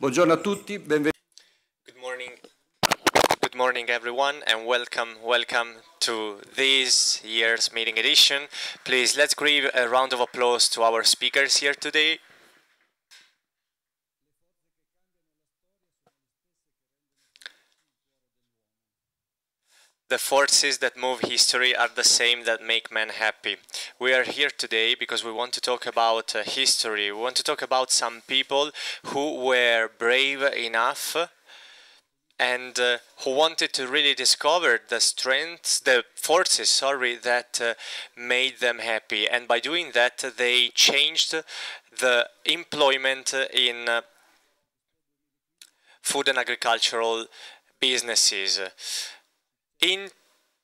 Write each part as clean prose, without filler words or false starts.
Buongiorno a tutti, benvenuti. Good morning everyone, and welcome to this year's meeting edition. Please, let's give a round of applause to our speakers here today. The forces that move history are the same that make men happy. We are here today because we want to talk about history. We want to talk about some people who were brave enough and who wanted to really discover the forces, that made them happy. And by doing that, they changed the employment in food and agricultural businesses. In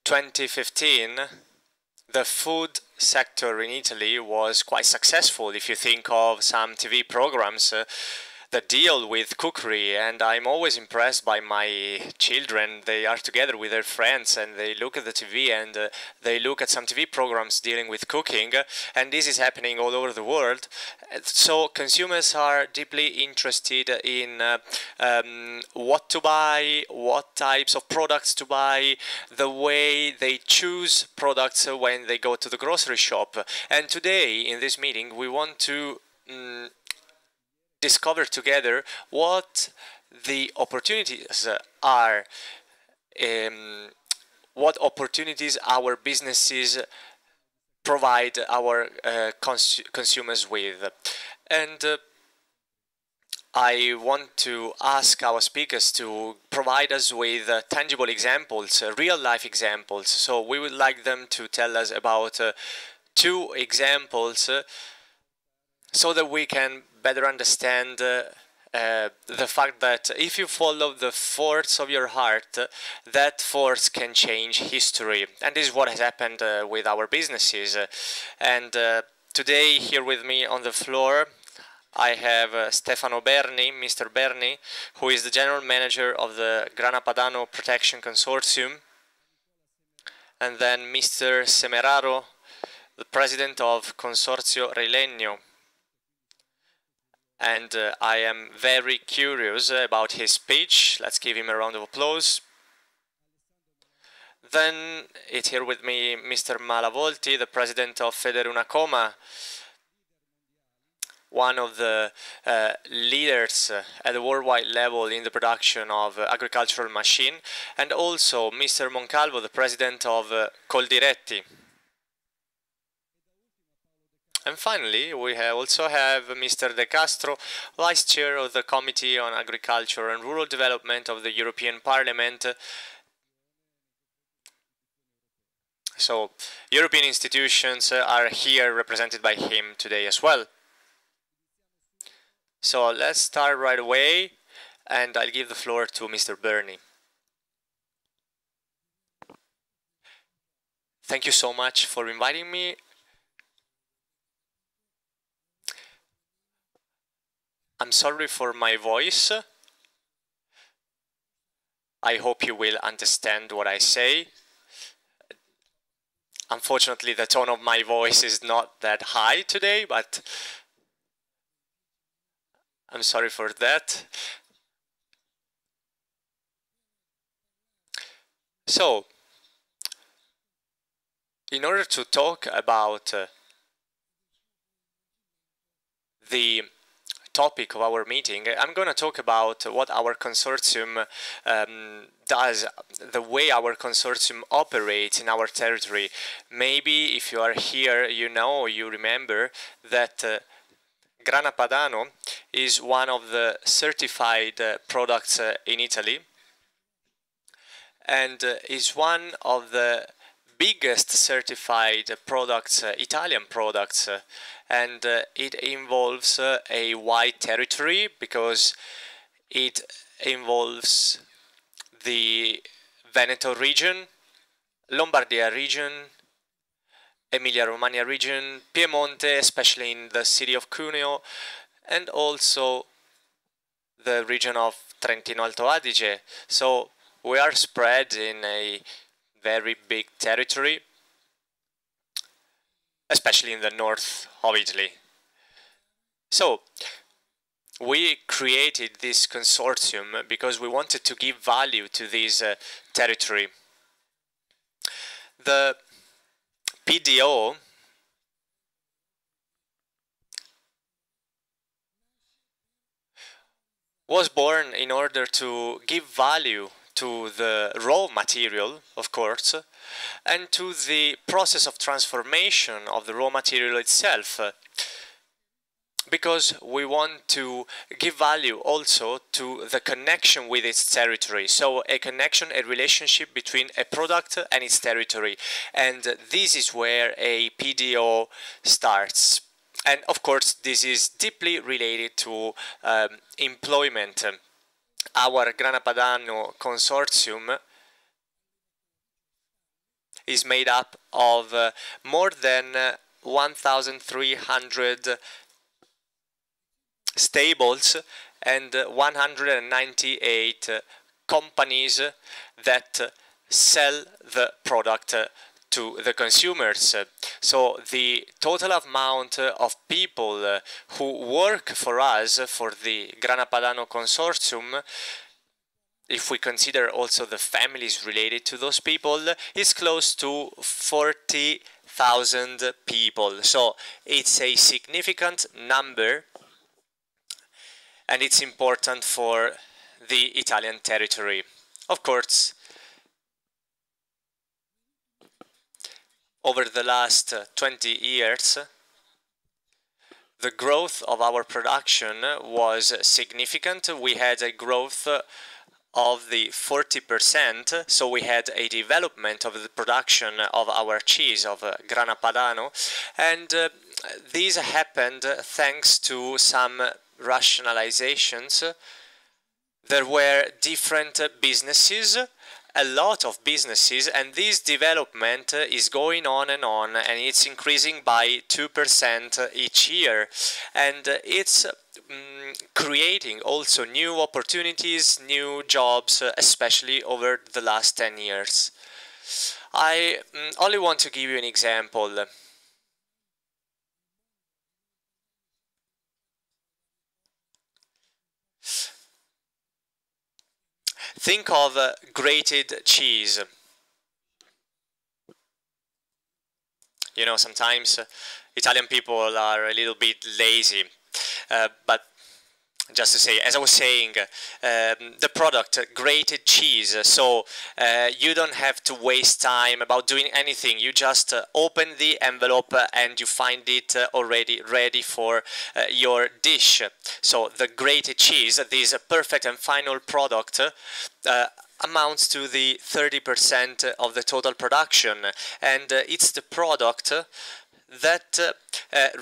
2015, the food sector in Italy was quite successful. If you think of some TV programs that deal with cookery, and I'm always impressed by my children. They are together with their friends and they look at the TV and they look at some TV programs dealing with cooking, and this is happening all over the world. So consumers are deeply interested in what to buy, what types of products to buy, the way they choose products when they go to the grocery shop. And today in this meeting we want to discover together what the opportunities are, what opportunities our businesses provide our consumers with. And I want to ask our speakers to provide us with tangible examples, real-life examples. So we would like them to tell us about 2 examples so that we can better understand the fact that if you follow the force of your heart, that force can change history. And this is what has happened with our businesses. And today, here with me on the floor, I have Stefano Berni, Mr. Berni, who is the General Manager of the Grana Padano Protection Consortium. And then Mr. Semeraro, the President of Consorzio Rilegno. And I am very curious about his speech. Let's give him a round of applause. Then it's here with me Mr. Malavolti, the President of FederUnacoma, one of the leaders at the worldwide level in the production of agricultural machine, and also Mr. Moncalvo, the President of Coldiretti. And finally, we also have Mr. Castro, Vice Chair of the Committee on Agriculture and Rural Development of the European Parliament. So, European institutions are here represented by him today as well. So, let's start right away, and I'll give the floor to Mr. Berni. Thank you so much for inviting me. I'm sorry for my voice. I hope you will understand what I say. Unfortunately, the tone of my voice is not that high today, but I'm sorry for that. So, in order to talk about the topic of our meeting, I'm going to talk about what our consortium does, the way our consortium operates in our territory. Maybe if you are here, you remember that Grana Padano is one of the certified products in Italy, and is one of the biggest certified products, Italian products, and it involves a wide territory because it involves the Veneto region, Lombardia region, Emilia-Romagna region, Piemonte, especially in the city of Cuneo, and also the region of Trentino Alto Adige. So we are spread in a very big territory, especially in the north of Italy. So we created this consortium because we wanted to give value to this territory. The PDO was born in order to give value to the raw material, of course, and to the process of transformation of the raw material itself, because we want to give value also to the connection with its territory. So a connection, a relationship between a product and its territory. And this is where a PDO starts. And of course, this is deeply related to employment. Our Grana Padano Consortium is made up of more than 1,300 stables and 198 companies that sell the product to the consumers. So the total amount of people who work for us, for the Grana Padano Consortium, if we consider also the families related to those people, is close to 40,000 people. So it's a significant number, and it's important for the Italian territory. Of course, over the last 20 years, the growth of our production was significant. We had a growth of the 40%, so we had a development of the production of our cheese, of Grana Padano, and this happened thanks to some rationalizations. There were different businesses, a lot of businesses, and this development is going on, and it's increasing by 2% each year, and it's creating also new opportunities, new jobs, especially over the last 10 years. I only want to give you an example. Think of grated cheese. You know, sometimes Italian people are a little bit lazy, but just to say, as I was saying, the product, grated cheese, so you don't have to waste time about doing anything. You just open the envelope and you find it already ready for your dish. So the grated cheese, this perfect and final product, amounts to the 30% of the total production, and it's the product that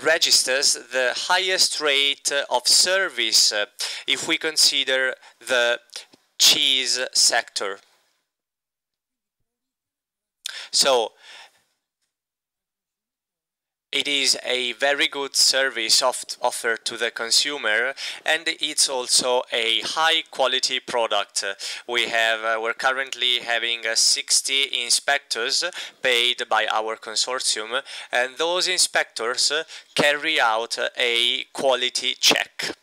registers the highest rate of service if we consider the cheese sector. So it is a very good service offered to the consumer, and it's also a high quality product. We're currently having 60 inspectors paid by our consortium, and those inspectors carry out a quality check.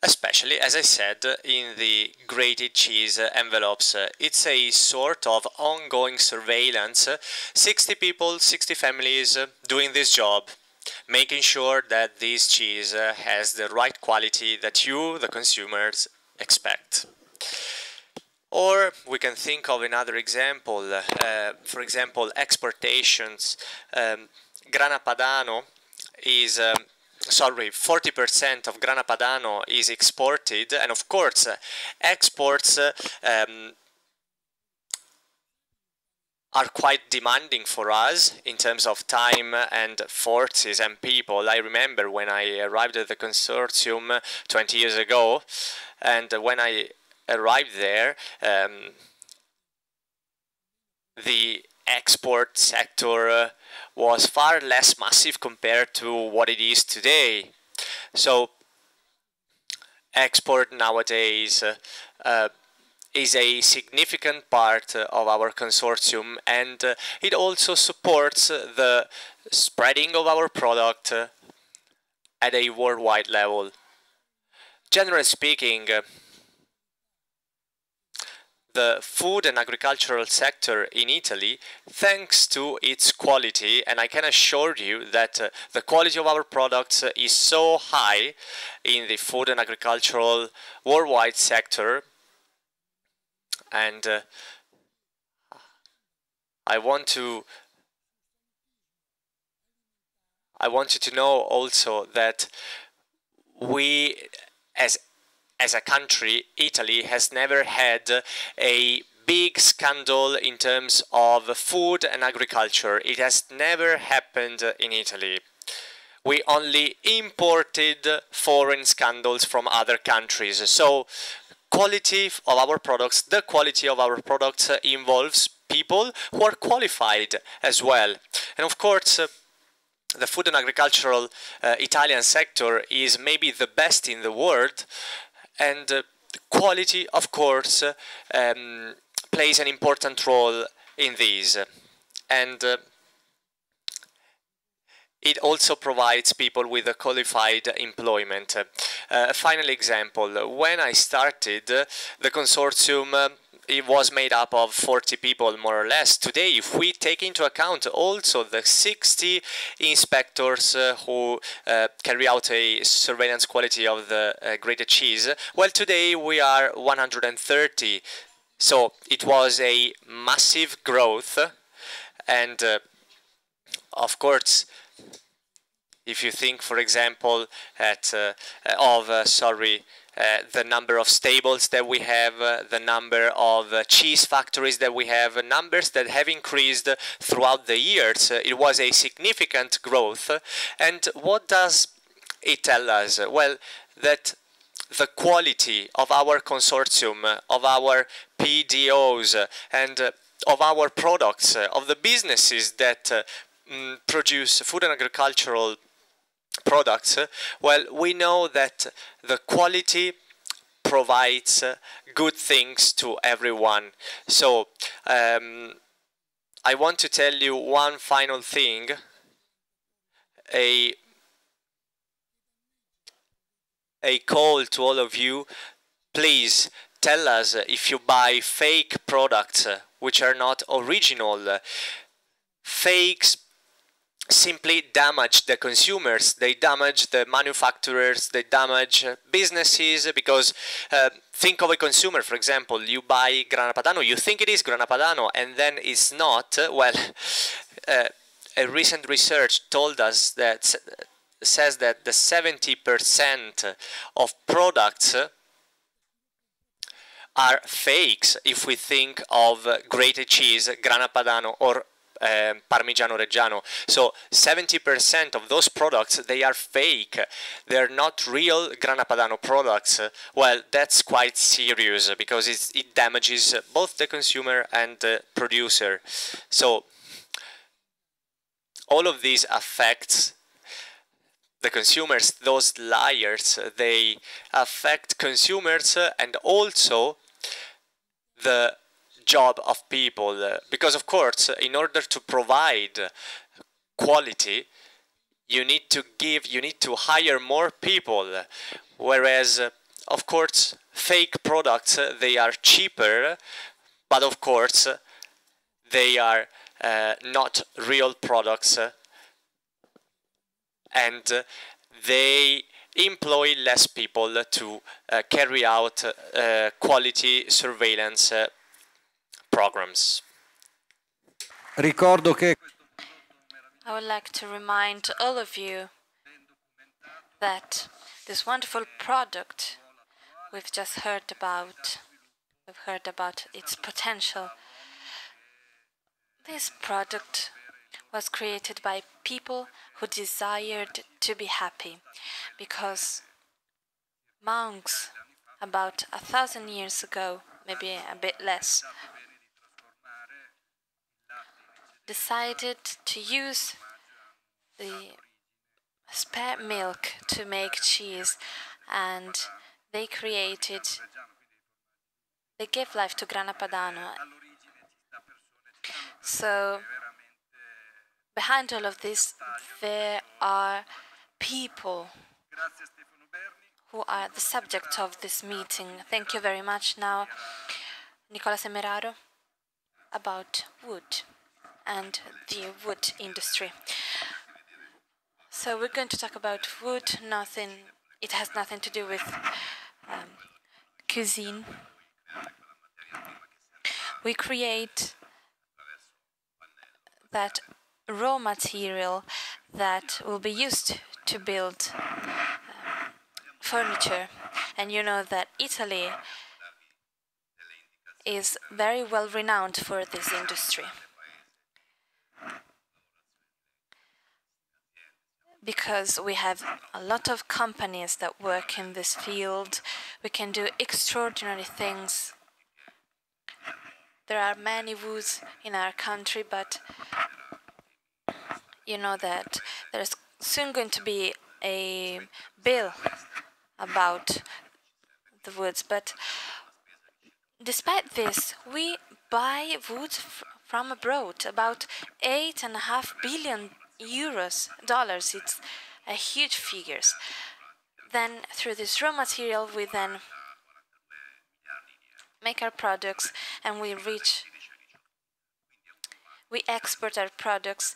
Especially, as I said, in the grated cheese envelopes. It's a sort of ongoing surveillance. 60 people, 60 families doing this job, making sure that this cheese has the right quality that you, the consumers, expect. Or we can think of another example, for example, exportations. Grana Padano is 40% of Grana Padano is exported, and of course exports are quite demanding for us in terms of time and forces and people. I remember when I arrived at the consortium 20 years ago, and when I arrived there, the export sector was far less massive compared to what it is today. So export nowadays is a significant part of our consortium, and it also supports the spreading of our product at a worldwide level. Generally speaking, the food and agricultural sector in Italy, thanks to its quality, and I can assure you that the quality of our products is so high in the food and agricultural worldwide sector, and I want you to know also that we, as a country, Italy has never had a big scandal in terms of food and agriculture. It has never happened in Italy. We only imported foreign scandals from other countries. So, quality of our products, the quality of our products involves people who are qualified as well. And of course, the food and agricultural Italian sector is maybe the best in the world, and quality, of course, plays an important role in these. And it also provides people with a qualified employment. A final example, when I started, the consortium it was made up of 40 people, more or less. Today, if we take into account also the 60 inspectors who carry out a surveillance quality of the grated cheese, well, today we are 130. So it was a massive growth, and of course, if you think, for example, the number of stables that we have, the number of cheese factories that we have, numbers that have increased throughout the years. It was a significant growth. And what does it tell us? Well, that the quality of our consortium, of our PDOs, and of our products, of the businesses that produce food and agricultural products, well, we know that the quality provides good things to everyone. So I want to tell you one final thing. A call to all of you: please tell us if you buy fake products which are not original. Fakes simply damage the consumers, they damage the manufacturers, they damage businesses, because think of a consumer, for example, you buy Grana Padano, you think it is Grana Padano, and then it's not. Well, a recent research told us that says that the 70% of products are fakes if we think of grated cheese, Grana Padano, or Parmigiano Reggiano. So 70% of those products, they are fake. They're not real Grana Padano products. Well, that's quite serious, because it damages both the consumer and the producer. So all of these affects the consumers. Those liars, they affect consumers and also the job of people, because of course, in order to provide quality, you need to hire more people, whereas of course fake products, they are cheaper, but of course they are not real products, and they employ less people to carry out quality surveillance programs. Ricordo che I would like to remind all of you that this wonderful product we've just heard about, its potential. This product was created by people who desired to be happy, because monks about 1,000 years ago, maybe a bit less, decided to use the spare milk to make cheese, and they gave life to Grana Padano. So behind all of this, there are people who are the subject of this meeting. Thank you very much. Now, Nicola Semeraro, about wood and the wood industry. So we're going to talk about wood. It has nothing to do with cuisine. We create that raw material that will be used to build furniture. And you know that Italy is very well renowned for this industry, because we have a lot of companies that work in this field. We can do extraordinary things. There are many woods in our country, but you know that there's soon going to be a bill about the woods. But despite this, we buy wood from abroad, about 8.5 billion dollars. It's a huge figures. Then through this raw material, we then make our products, and we export our products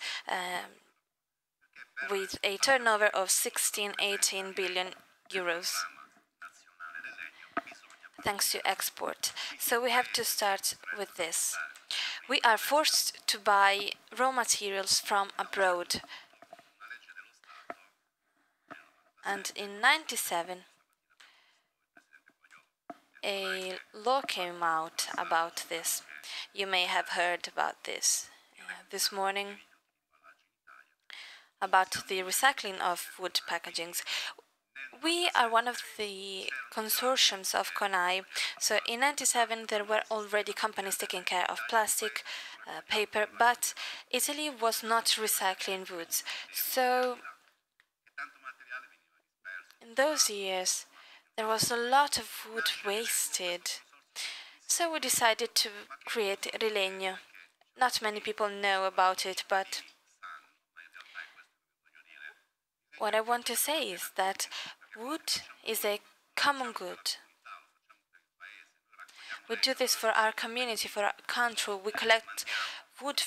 with a turnover of 16-18 billion euros, thanks to export. So we have to start with this. We are forced to buy raw materials from abroad. And in 1997, a law came out about this. You may have heard about this this morning, about the recycling of wood packagings. We are one of the consortiums of CONAI. So in 1997, there were already companies taking care of plastic, paper, but Italy was not recycling woods. So in those years, there was a lot of wood wasted. So we decided to create Rilegno. Not many people know about it, but what I want to say is that wood is a common good. We do this for our community, for our country. We collect wood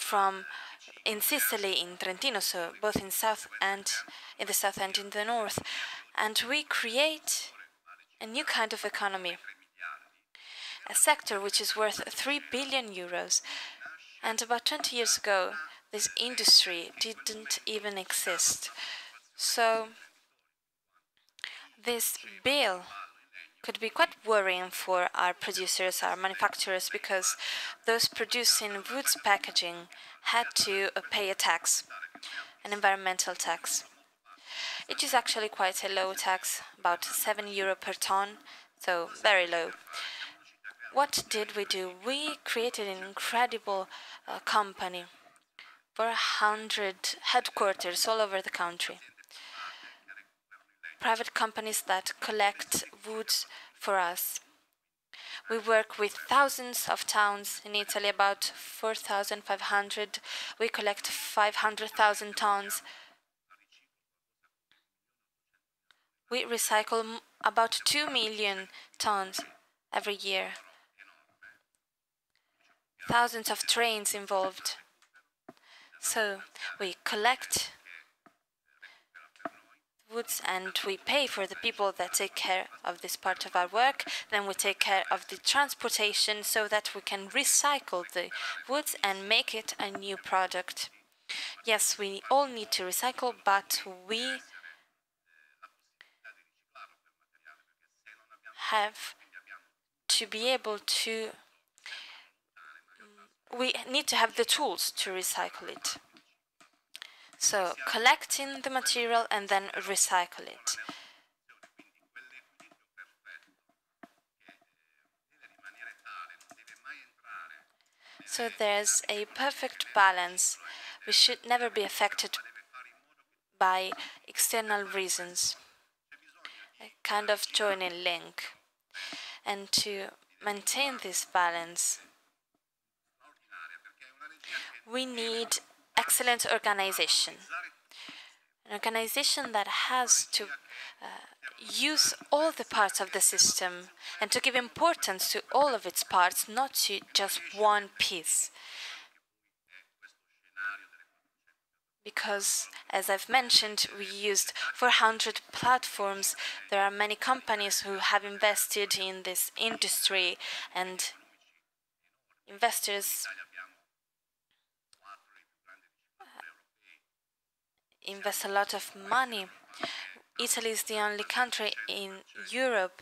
in Sicily, in Trentino, so both in the south and in the north, and we create a new kind of economy, a sector which is worth 3 billion euros. And about 20 years ago, this industry didn't even exist. So this bill could be quite worrying for our producers, our manufacturers, because those producing woods packaging had to pay a tax, an environmental tax. It is actually quite a low tax, about €7 per ton, so very low. What did we do? We created an incredible company for 100 headquarters all over the country. Private companies that collect woods for us. We work with thousands of towns in Italy, about 4,500. We collect 500,000 tons. We recycle about 2 million tons every year. Thousands of trains involved. So we collect woods and we pay for the people that take care of this part of our work. Then we take care of the transportation so that we can recycle the woods and make it a new product. Yes, we all need to recycle, but we have to be able to, we need to have the tools to recycle it. So collecting the material and then recycle it. So there's a perfect balance. We should never be affected by external reasons. A kind of joining link. And to maintain this balance, we need excellent organization. An organization that has to use all the parts of the system and to give importance to all of its parts, not to just one piece. Because, as I've mentioned, we used 400 platforms. There are many companies who have invested in this industry, and investors invest a lot of money. Italy is the only country in Europe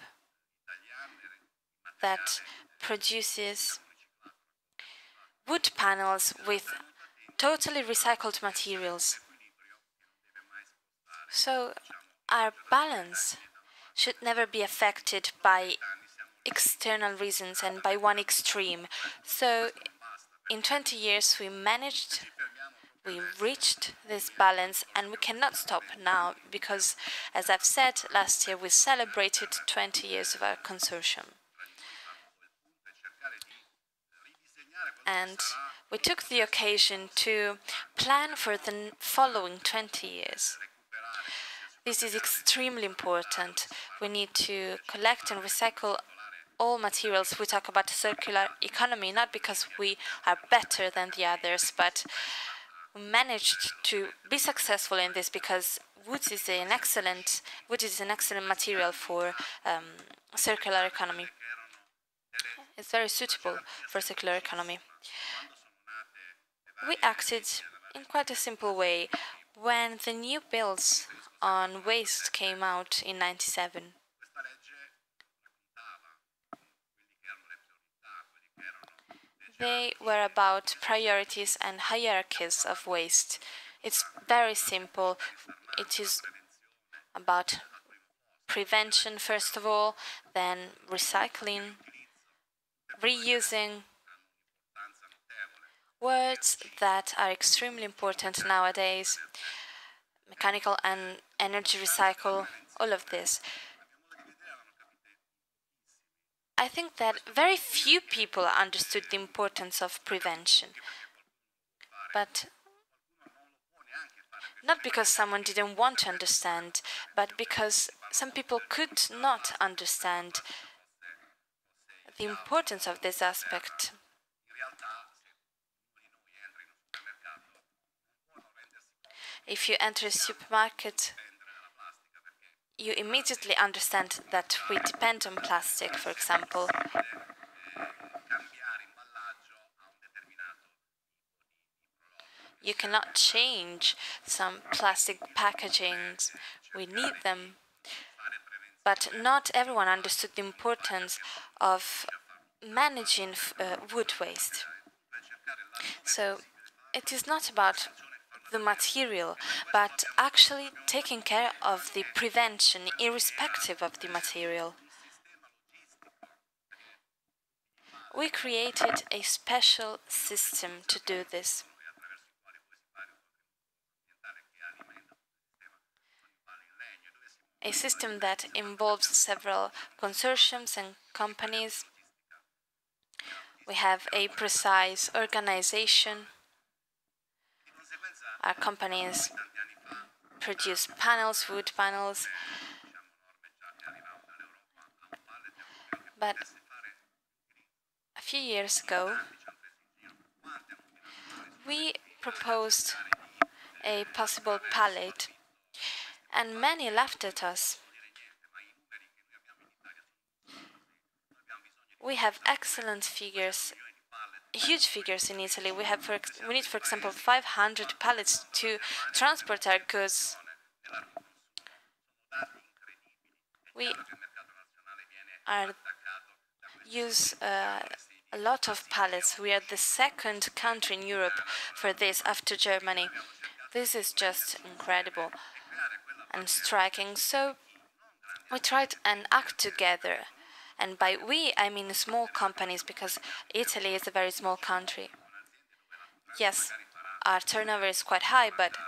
that produces wood panels with totally recycled materials. So our balance should never be affected by external reasons and by one extreme. So in 20 years we reached this balance, and we cannot stop now because, as I've said, last year we celebrated 20 years of our consortium. And we took the occasion to plan for the following 20 years. This is extremely important. We need to collect and recycle all materials. We talk about circular economy, not because we are better than the others, but we managed to be successful in this because wood is an excellent material for circular economy. It's very suitable for circular economy. We acted in quite a simple way. When the new bills on waste came out in '97, they were about priorities and hierarchies of waste. It's very simple. It is about prevention, first of all, then recycling, reusing, words that are extremely important nowadays, mechanical and energy recycle, all of this. I think that very few people understood the importance of prevention, but not because someone didn't want to understand, but because some people could not understand the importance of this aspect. If you enter a supermarket, you immediately understand that we depend on plastic, for example. You cannot change some plastic packagings. We need them. But not everyone understood the importance of managing wood waste. So it is not about the material, but actually taking care of the prevention, irrespective of the material. We created a special system to do this. A system that involves several consortiums and companies. We have a precise organization. Our companies produce panels, wood panels, but a few years ago we proposed a possible palette, and many laughed at us. We have excellent figures, huge figures in Italy. We need, for example, 500 pallets to transport our goods. We use a lot of pallets. We are the second country in Europe for this after Germany. This is just incredible and striking. So we tried and act together. And by we, I mean small companies, because Italy is a very small country. Yes, our turnover is quite high, but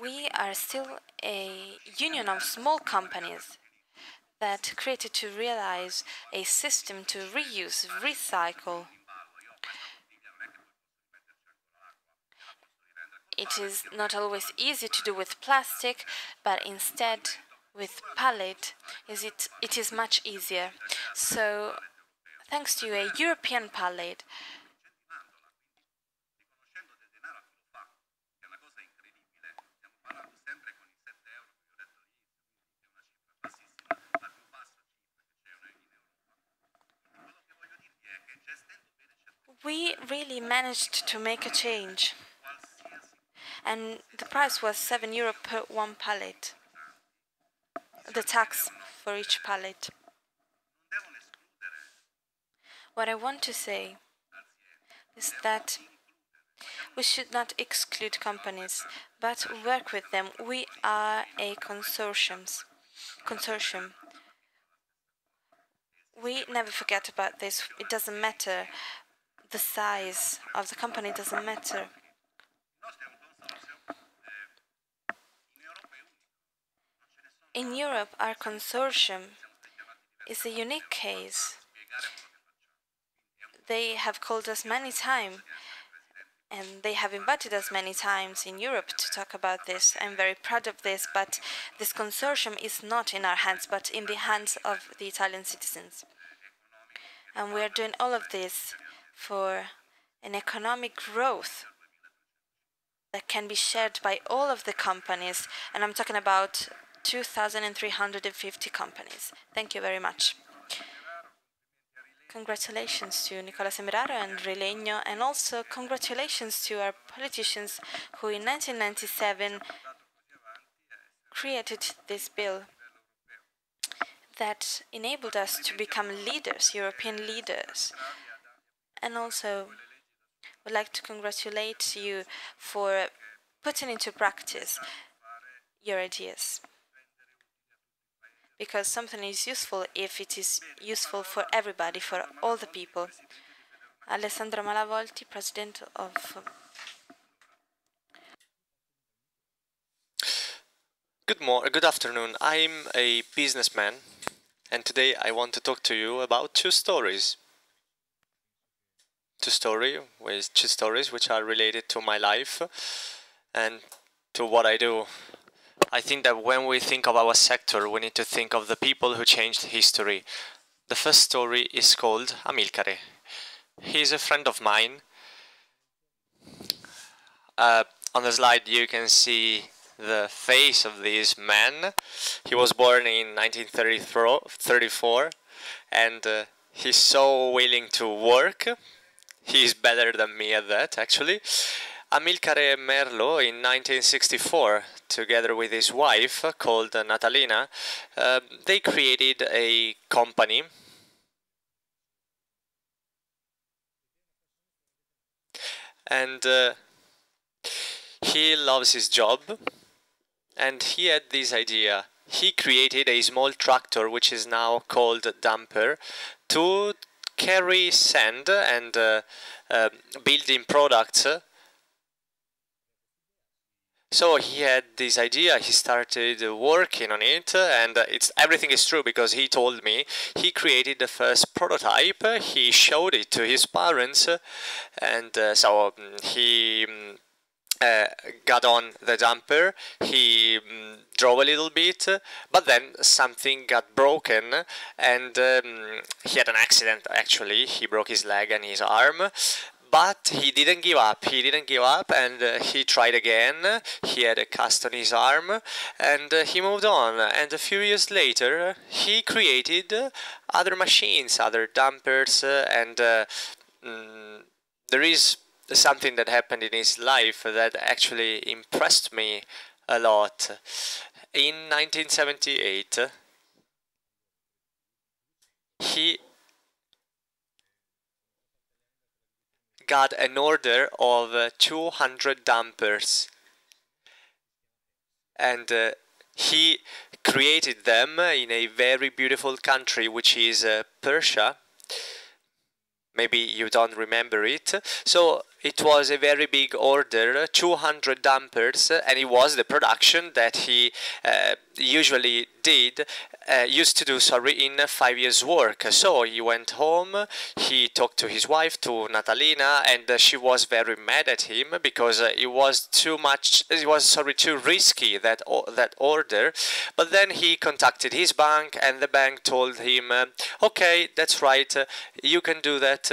we are still a union of small companies that created to realize a system to reuse, recycle. it is not always easy to do with plastic, but instead with pallet it is much easier. So thanks to a European pallet, we really managed to make a change. And the price was €7 per one pallet, the tax for each pallet. What I want to say is that we should not exclude companies, but work with them. We are a consortium. We never forget about this. It doesn't matter. The size of the company doesn't matter. In Europe, our consortium is a unique case. They have called us many times, and they have invited us many times in Europe to talk about this. I'm very proud of this, but this consortium is not in our hands, but in the hands of the Italian citizens. And we are doing all of this for an economic growth that can be shared by all of the companies, and I'm talking about 2,350 companies. Thank you very much. Congratulations to Nicola Semeraro and Rilegno, and also congratulations to our politicians who in 1997 created this bill that enabled us to become leaders, European leaders. And also, would like to congratulate you for putting into practice your ideas. Because something is useful if it is useful for everybody, for all the people. Alessandro Malavolti, President of... Good afternoon. I'm a businessman, and today I want to talk to you about two stories. Two stories which are related to my life and to what I do. I think that when we think of our sector, we need to think of the people who changed history. The first story is called Amilcare. He's a friend of mine. On the slide you can see the face of this man. He was born in 1934 and he's so willing to work. He's better than me at that, actually. Amilcare Merlo, in 1964, together with his wife, called Natalina, they created a company. And he loves his job, and he had this idea. He created a small tractor, which is now called a dumper, to carry sand and building products. So he had this idea, he started working on it, and everything is true because he told me he created the first prototype, he showed it to his parents, and so he got on the dumper, he drove a little bit, but then something got broken, and he had an accident actually, he broke his leg and his arm. But he didn't give up, and he tried again, he had a cast on his arm, and he moved on, and a few years later he created other machines, other dumpers, and there is something that happened in his life that actually impressed me a lot. In 1978, he got an order of 200 dumpers, and he created them in a very beautiful country, which is Persia. Maybe you don't remember it. So it was a very big order, 200 dampers, and it was the production that he usually used to do, in 5 years' work. So he went home, he talked to his wife, to Natalina, and she was very mad at him because it was too risky, that order. But then he contacted his bank, and the bank told him, okay, that's right, you can do that.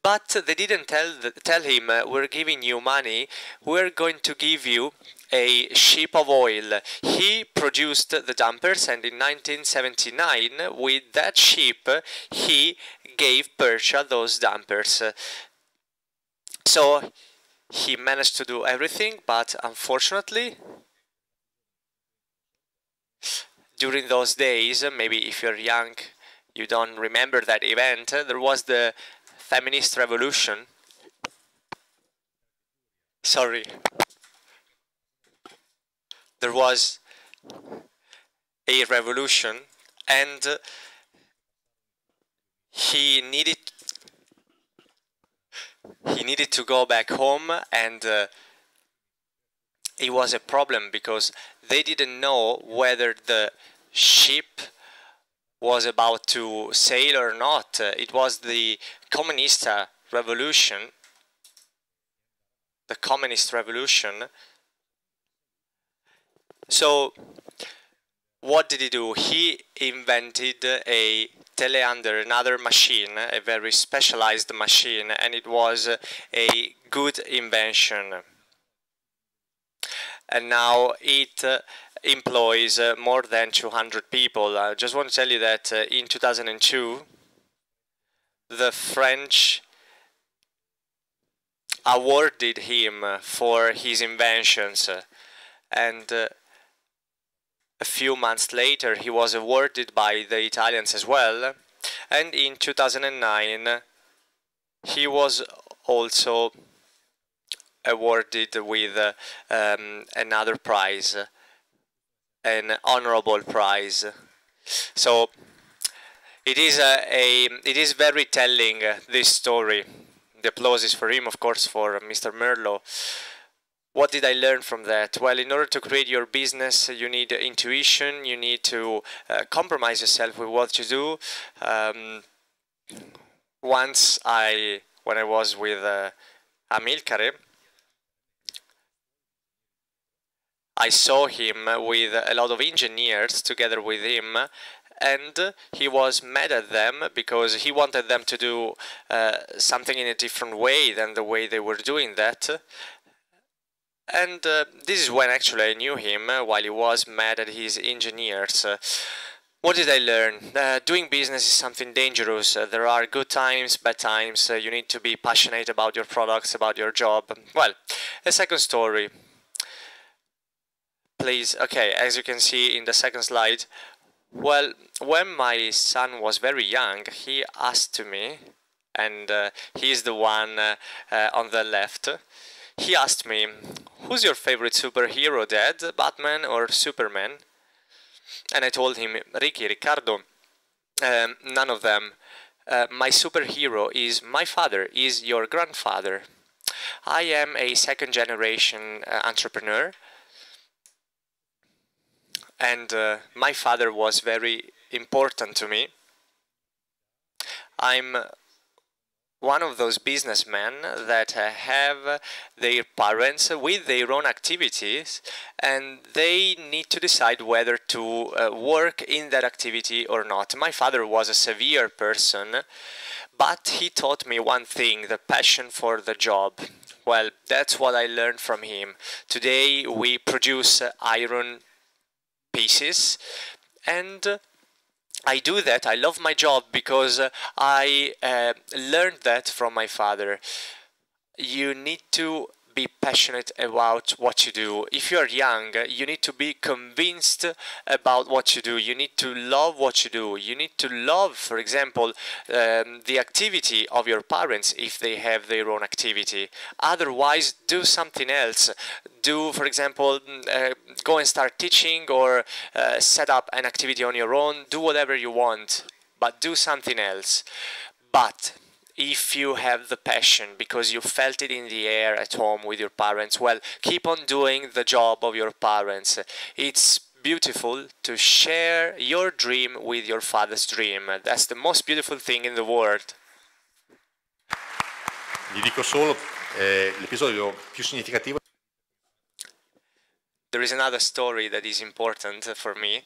But they didn't tell him, we're giving you money, we're going to give you a ship of oil. He produced the dampers, and in 1979, with that ship, he gave Persia those dampers. So he managed to do everything, but unfortunately, during those days, maybe if you're young, you don't remember that event, there was the feminist revolution. Sorry. There was a revolution, and he needed to go back home, and it was a problem because they didn't know whether the ship was about to sail or not. It was the communist revolution. The communist revolution. So what did he do? He invented a teleander, another machine, a very specialized machine, and it was a good invention. And now it employs more than 200 people. I just want to tell you that in 2002, the French awarded him for his inventions, and a few months later he was awarded by the Italians as well, and in 2009 he was also awarded with another prize, an honorable prize. So it is very telling, this story. The applause is for him, of course, for Mr. Merlo. What did I learn from that? Well, in order to create your business, you need intuition, you need to compromise yourself with what you do. Once when I was with Amilcare, I saw him with a lot of engineers together with him, and he was mad at them because he wanted them to do something in a different way than the way they were doing that. And this is when actually I knew him, while he was mad at his engineers. What did I learn? Doing business is something dangerous. There are good times, bad times. You need to be passionate about your products, about your job. Well, a second story. Please, okay, as you can see in the second slide, well, when my son was very young, he asked me, and he's the one on the left, he asked me, who's your favorite superhero, Dad? Batman or Superman? And I told him, Ricardo, none of them. My superhero is my father, is your grandfather. I am a second generation entrepreneur, and my father was very important to me. I'm one of those businessmen that have their parents with their own activities, and they need to decide whether to work in that activity or not. My father was a severe person, but he taught me one thing, the passion for the job. Well, that's what I learned from him. Today we produce iron pieces, and I do that. I love my job because I learned that from my father. You need to be passionate about what you do. If you're young, you need to be convinced about what you do. You need to love what you do. You need to love, for example, the activity of your parents if they have their own activity. Otherwise, do something else. Do, for example, go and start teaching, or set up an activity on your own. Do whatever you want, but do something else. But if you have the passion because you felt it in the air at home with your parents, well, keep on doing the job of your parents. It's beautiful to share your dream with your father's dream. That's the most beautiful thing in the world. Gli dico solo l'episodio più significativo. There is another story that is important for me.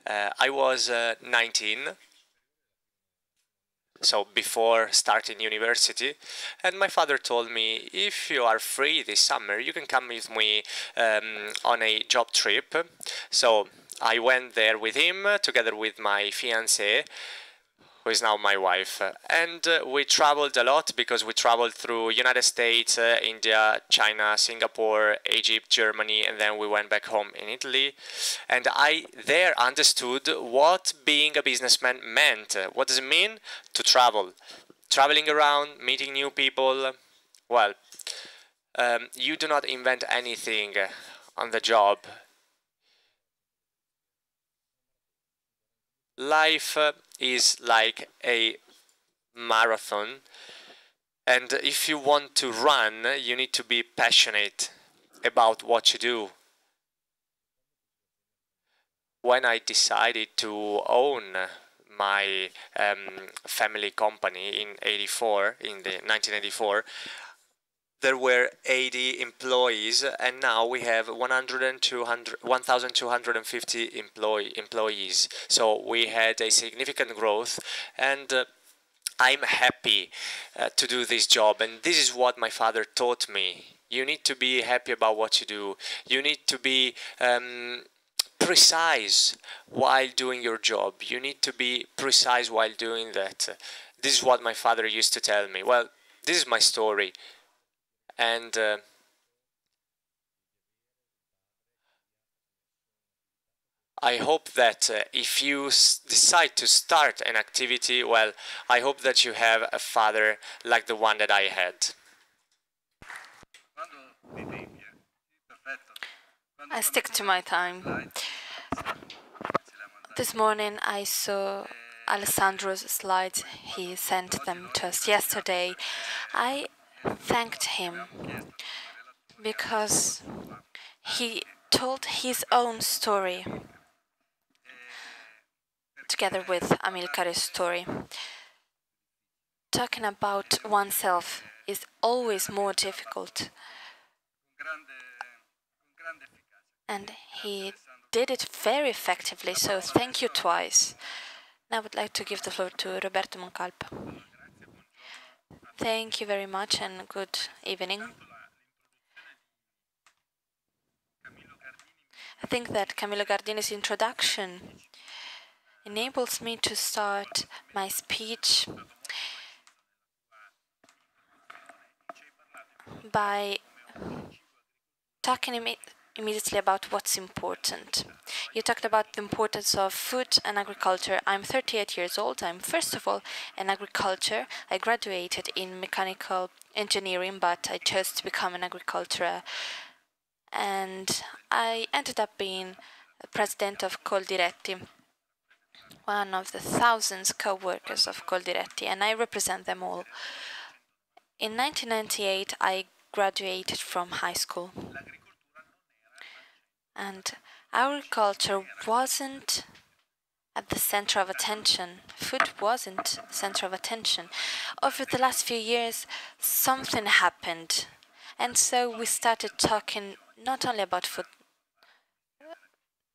I was 19, so before starting university, and my father told me, if you are free this summer, you can come with me on a job trip. So I went there with him, together with my fiancée, who is now my wife, and we traveled a lot because we traveled through United States, India, China, Singapore, Egypt, Germany, and then we went back home in Italy. And I there understood what being a businessman meant. What does it mean to travel? Traveling around, meeting new people. Well, you do not invent anything on the job. Life is like a marathon, and if you want to run, you need to be passionate about what you do. When I decided to own my family company in 1984, there were 80 employees, and now we have 1,250 employees. So we had a significant growth, and I'm happy to do this job. And this is what my father taught me. You need to be happy about what you do. You need to be precise while doing your job. You need to be precise while doing that. This is what my father used to tell me. Well, this is my story. And I hope that if you decide to start an activity, well, I hope that you have a father like the one that I had. I stick to my time. This morning I saw Alessandro's slides. He sent them to us yesterday. I thanked him because he told his own story together with Amilcare's story. Talking about oneself is always more difficult, and he did it very effectively, so thank you twice. Now I would like to give the floor to Roberto Moncalvo. Thank you very much and good evening. I think that Camillo Gardini's introduction enables me to start my speech by talking immediately about what's important. You talked about the importance of food and agriculture. I'm 38 years old. I'm first of all an agriculture. I graduated in mechanical engineering, but I chose to become an agriculturer. And I ended up being president of Coldiretti, one of the thousands co-workers of Coldiretti, and I represent them all. In 1998, I graduated from high school. And agriculture wasn't at the center of attention. Food wasn't the center of attention. Over the last few years, something happened. And so we started talking not only about food.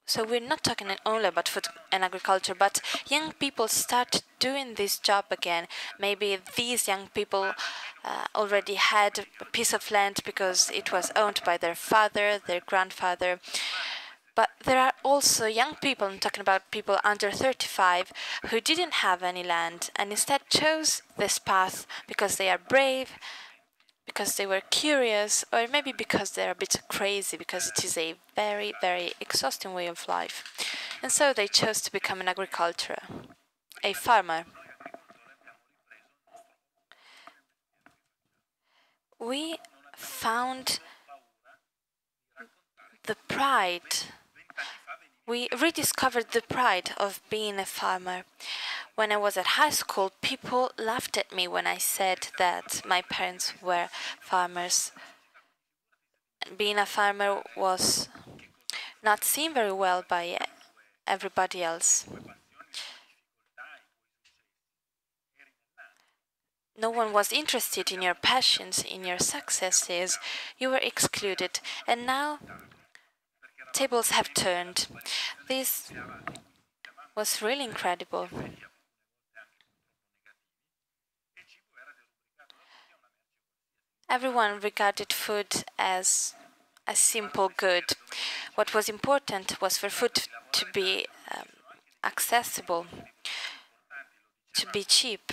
So we're not talking only about food and agriculture, but young people start doing this job again. Maybe these young people already had a piece of land because it was owned by their father, their grandfather. But there are also young people, I'm talking about people under 35, who didn't have any land and instead chose this path because they are brave, because they were curious, or maybe because they're a bit crazy, because it is a very, very exhausting way of life. And so they chose to become an agriculturer, a farmer. We found the pride. We rediscovered the pride of being a farmer. When I was at high school, people laughed at me when I said that my parents were farmers. Being a farmer was not seen very well by everybody else. No one was interested in your passions, in your successes. You were excluded. And now tables have turned. This was really incredible. Everyone regarded food as a simple good. What was important was for food to be accessible, to be cheap.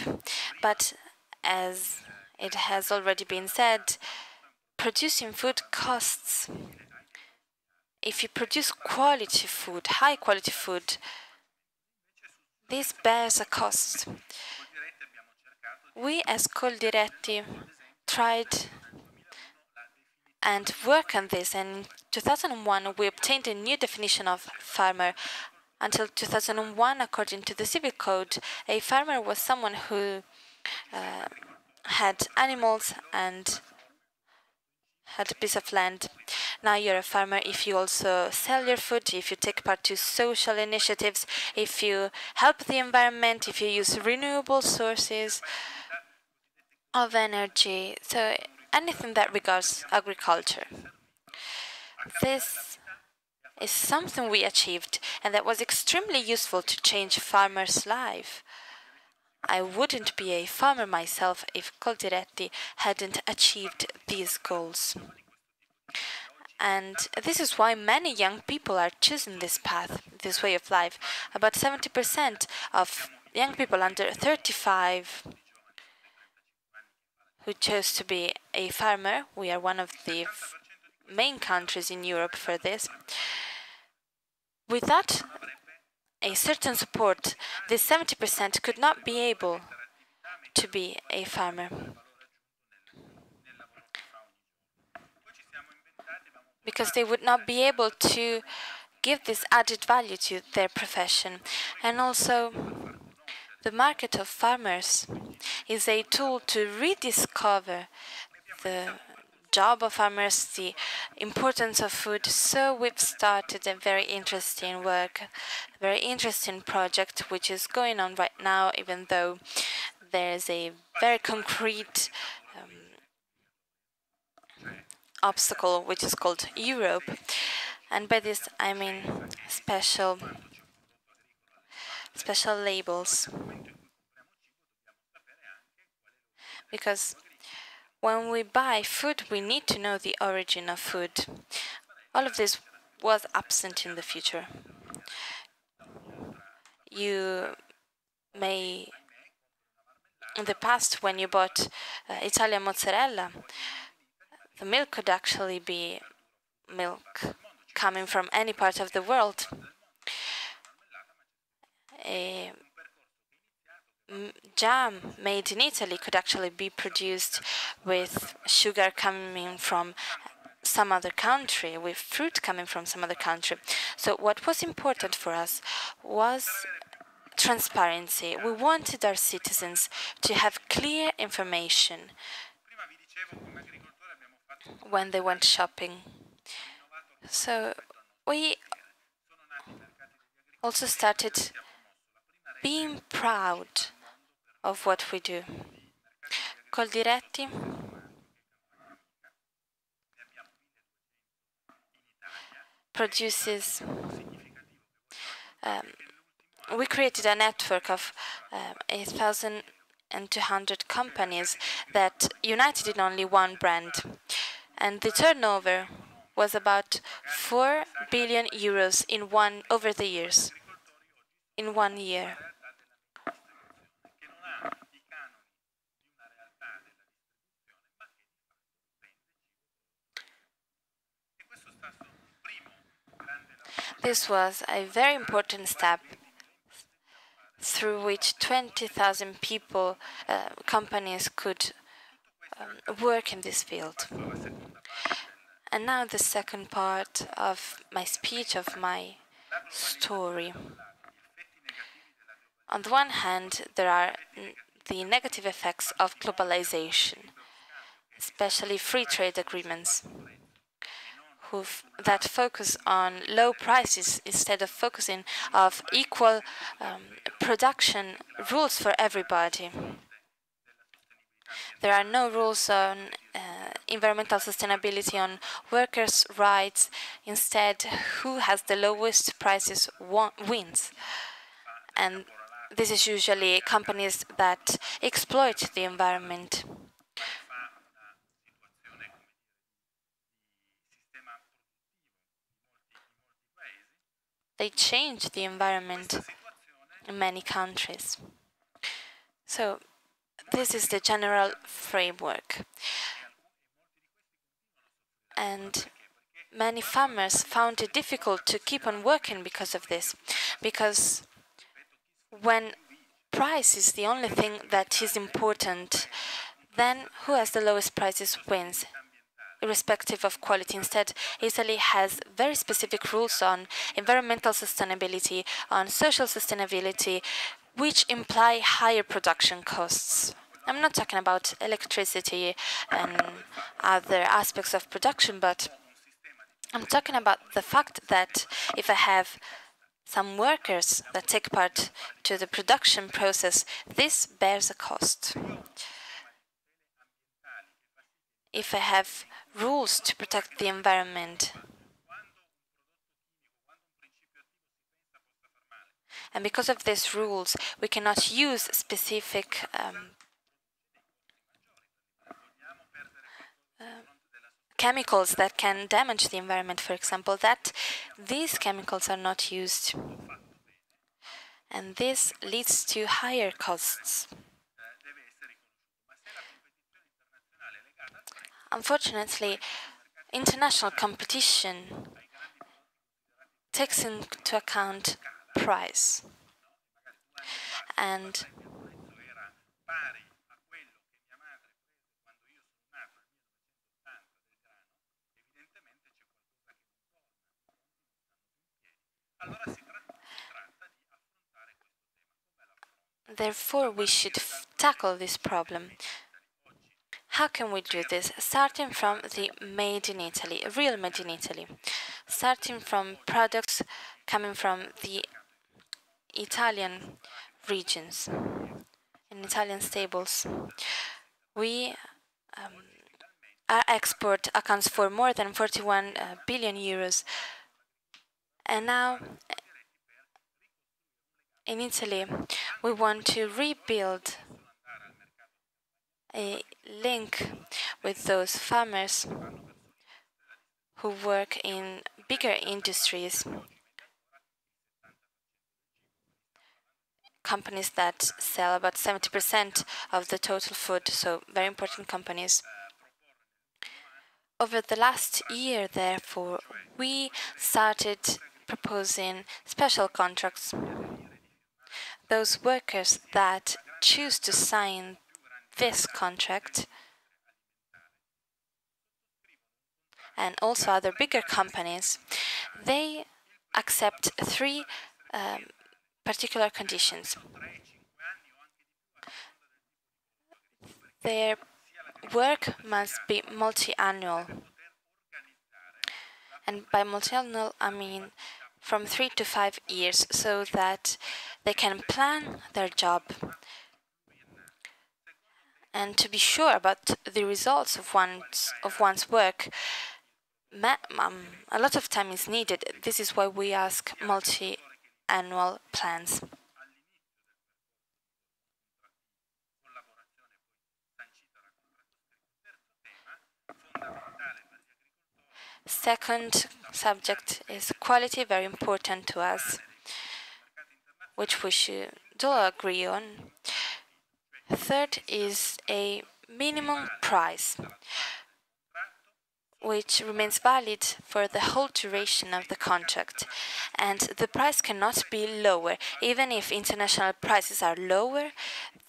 But as it has already been said, producing food costs. If you produce quality food, high quality food, this bears a cost. We as Coldiretti tried and worked on this, and in 2001 we obtained a new definition of farmer. Until 2001, according to the Civil Code, a farmer was someone who had animals and had a piece of land. Now you're a farmer if you also sell your food, if you take part to social initiatives, if you help the environment, if you use renewable sources of energy, so anything that regards agriculture. This is something we achieved, and that was extremely useful to change farmers' life. I wouldn't be a farmer myself if Coldiretti hadn't achieved these goals. And this is why many young people are choosing this path, this way of life. About 70% of young people under 35 who chose to be a farmer. We are one of the main countries in Europe for this. Without a certain support, this 70% could not be able to be a farmer. Because they would not be able to give this added value to their profession. And also, the market of farmers is a tool to rediscover the job of farmers, the importance of food. So we've started a very interesting work, a very interesting project, which is going on right now, even though there's a very concrete obstacle, which is called Europe. And by this I mean special labels. Because when we buy food, we need to know the origin of food. All of this was absent in the future. You may, in the past, when you bought Italian mozzarella, the milk could actually be milk coming from any part of the world. A jam made in Italy could actually be produced with sugar coming from some other country, with fruit coming from some other country. So what was important for us was transparency. We wanted our citizens to have clear information when they went shopping. So we also started being proud of what we do. Coldiretti produces, we created a network of 1,200 companies that united in only one brand. And the turnover was about 4 billion euros over the years, in 1 year. This was a very important step through which 20,000 people, companies could work in this field. And now the second part of my speech, of my story. On the one hand, there are the negative effects of globalization, especially free trade agreements, that focus on low prices instead of focusing on equal production rules for everybody. There are no rules on environmental sustainability, on workers' rights. Instead, who has the lowest prices wins. And this is usually companies that exploit the environment. They change the environment in many countries. So this is the general framework. And many farmers found it difficult to keep on working because of this. Because when price is the only thing that is important, then who has the lowest prices wins, irrespective of quality. Instead, Italy has very specific rules on environmental sustainability, on social sustainability, which imply higher production costs. I'm not talking about electricity and other aspects of production, but I'm talking about the fact that if I have some workers that take part to the production process, this bears a cost. If I have rules to protect the environment, and because of these rules, we cannot use specific chemicals that can damage the environment, for example, that these chemicals are not used. And this leads to higher costs. Unfortunately, international competition takes into account price. And therefore, we should tackle this problem. How can we do this? Starting from the made in Italy, real made in Italy. Starting from products coming from the Italian regions, in Italian stables. Our export accounts for more than 41 billion euros. And now, in Italy, we want to rebuild a link with those farmers who work in bigger industries, companies that sell about 70% of the total food, so very important companies. Over the last year, therefore, we started proposing special contracts. Those workers that choose to sign this contract, and also other bigger companies, they accept three particular conditions. Their work must be multi-annual. And by multi-annual, I mean from 3 to 5 years, so that they can plan their job. And to be sure about the results of one's work, a lot of time is needed. This is why we ask multi-annual plans. Second subject is quality, very important to us, which we should all agree on. Third is a minimum price, which remains valid for the whole duration of the contract. And the price cannot be lower. Even if international prices are lower,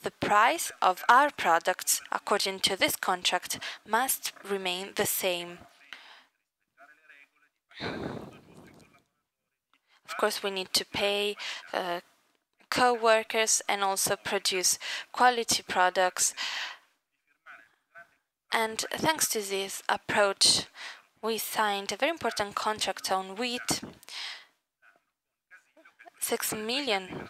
the price of our products, according to this contract, must remain the same. Of course, we need to pay co-workers and also produce quality products. And thanks to this approach, we signed a very important contract on wheat, 6 million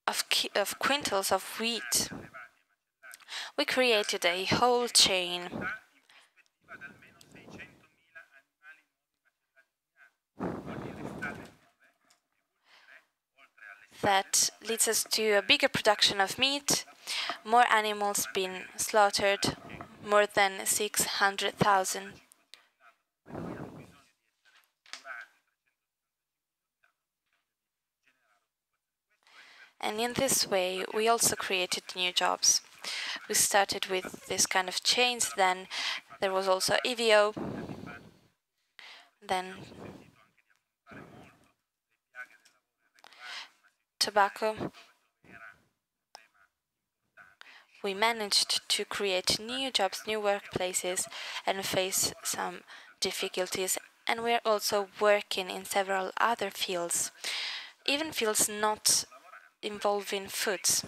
of quintals of wheat. We created a whole chain that leads us to a bigger production of meat, more animals being slaughtered, more than 600,000. And in this way, we also created new jobs. We started with this kind of chains, then there was also EVO, then tobacco. We managed to create new jobs, new workplaces, and face some difficulties. And we're also working in several other fields, even fields not involving foods.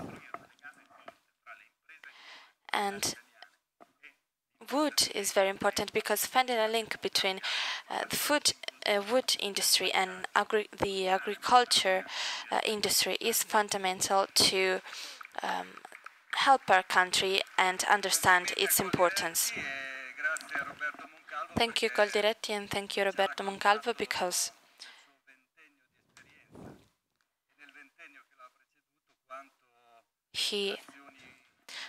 And wood is very important because finding a link between the wood industry and the agriculture industry is fundamental to help our country and understand its importance. Thank you, Coldiretti, and thank you, Roberto Moncalvo, because he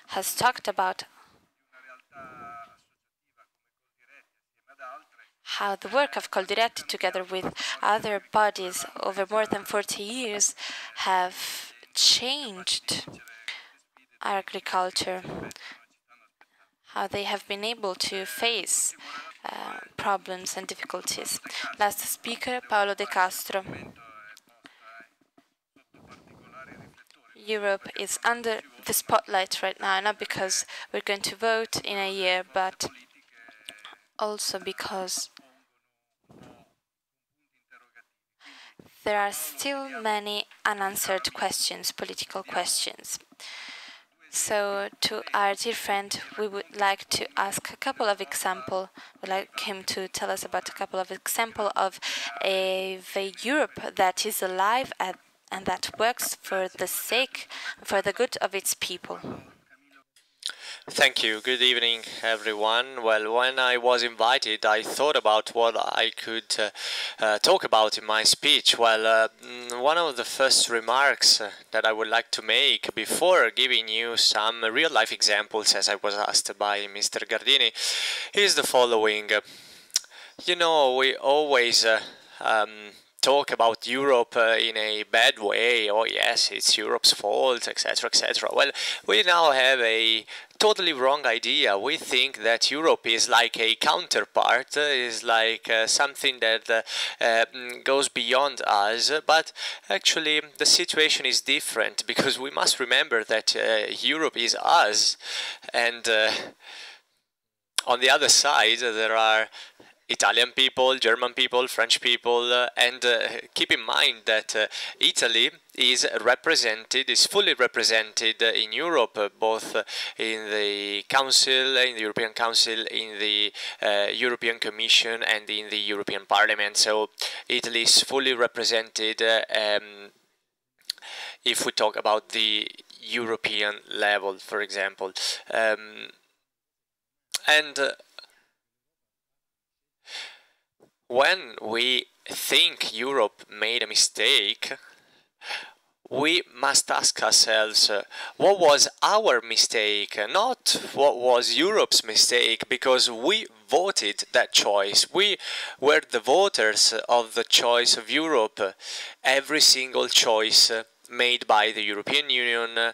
has talked about how the work of Coldiretti, together with other bodies over more than 40 years, have changed agriculture, how they have been able to face problems and difficulties. Last speaker, Paolo de Castro. Europe is under the spotlight right now, not because we're going to vote in a year, but also because there are still many unanswered questions, political questions. So to our dear friend, we would like to ask a couple of examples. We'd like him to tell us about a couple of examples of a Europe that is alive and that works for the sake, for the good of its people. Thank you. Good evening, everyone. Well, when I was invited, I thought about what I could talk about in my speech. Well, one of the first remarks that I would like to make before giving you some real-life examples, as I was asked by Mr. Gardini, is the following. You know, we always talk about Europe in a bad way. Oh yes, it's Europe's fault, etc., etc. Well, we now have a totally wrong idea. We think that Europe is like a counterpart, is like something that goes beyond us, but actually the situation is different, because we must remember that Europe is us, and on the other side there are Italian people, German people, French people, and keep in mind that Italy is fully represented in Europe, both in the Council, in the European Council, in the European Commission, and in the European Parliament. So Italy is fully represented if we talk about the European level, for example. When we think Europe made a mistake, we must ask ourselves, what was our mistake, not what was Europe's mistake, because we voted that choice. We were the voters of the choice of Europe. Every single choice made by the European Union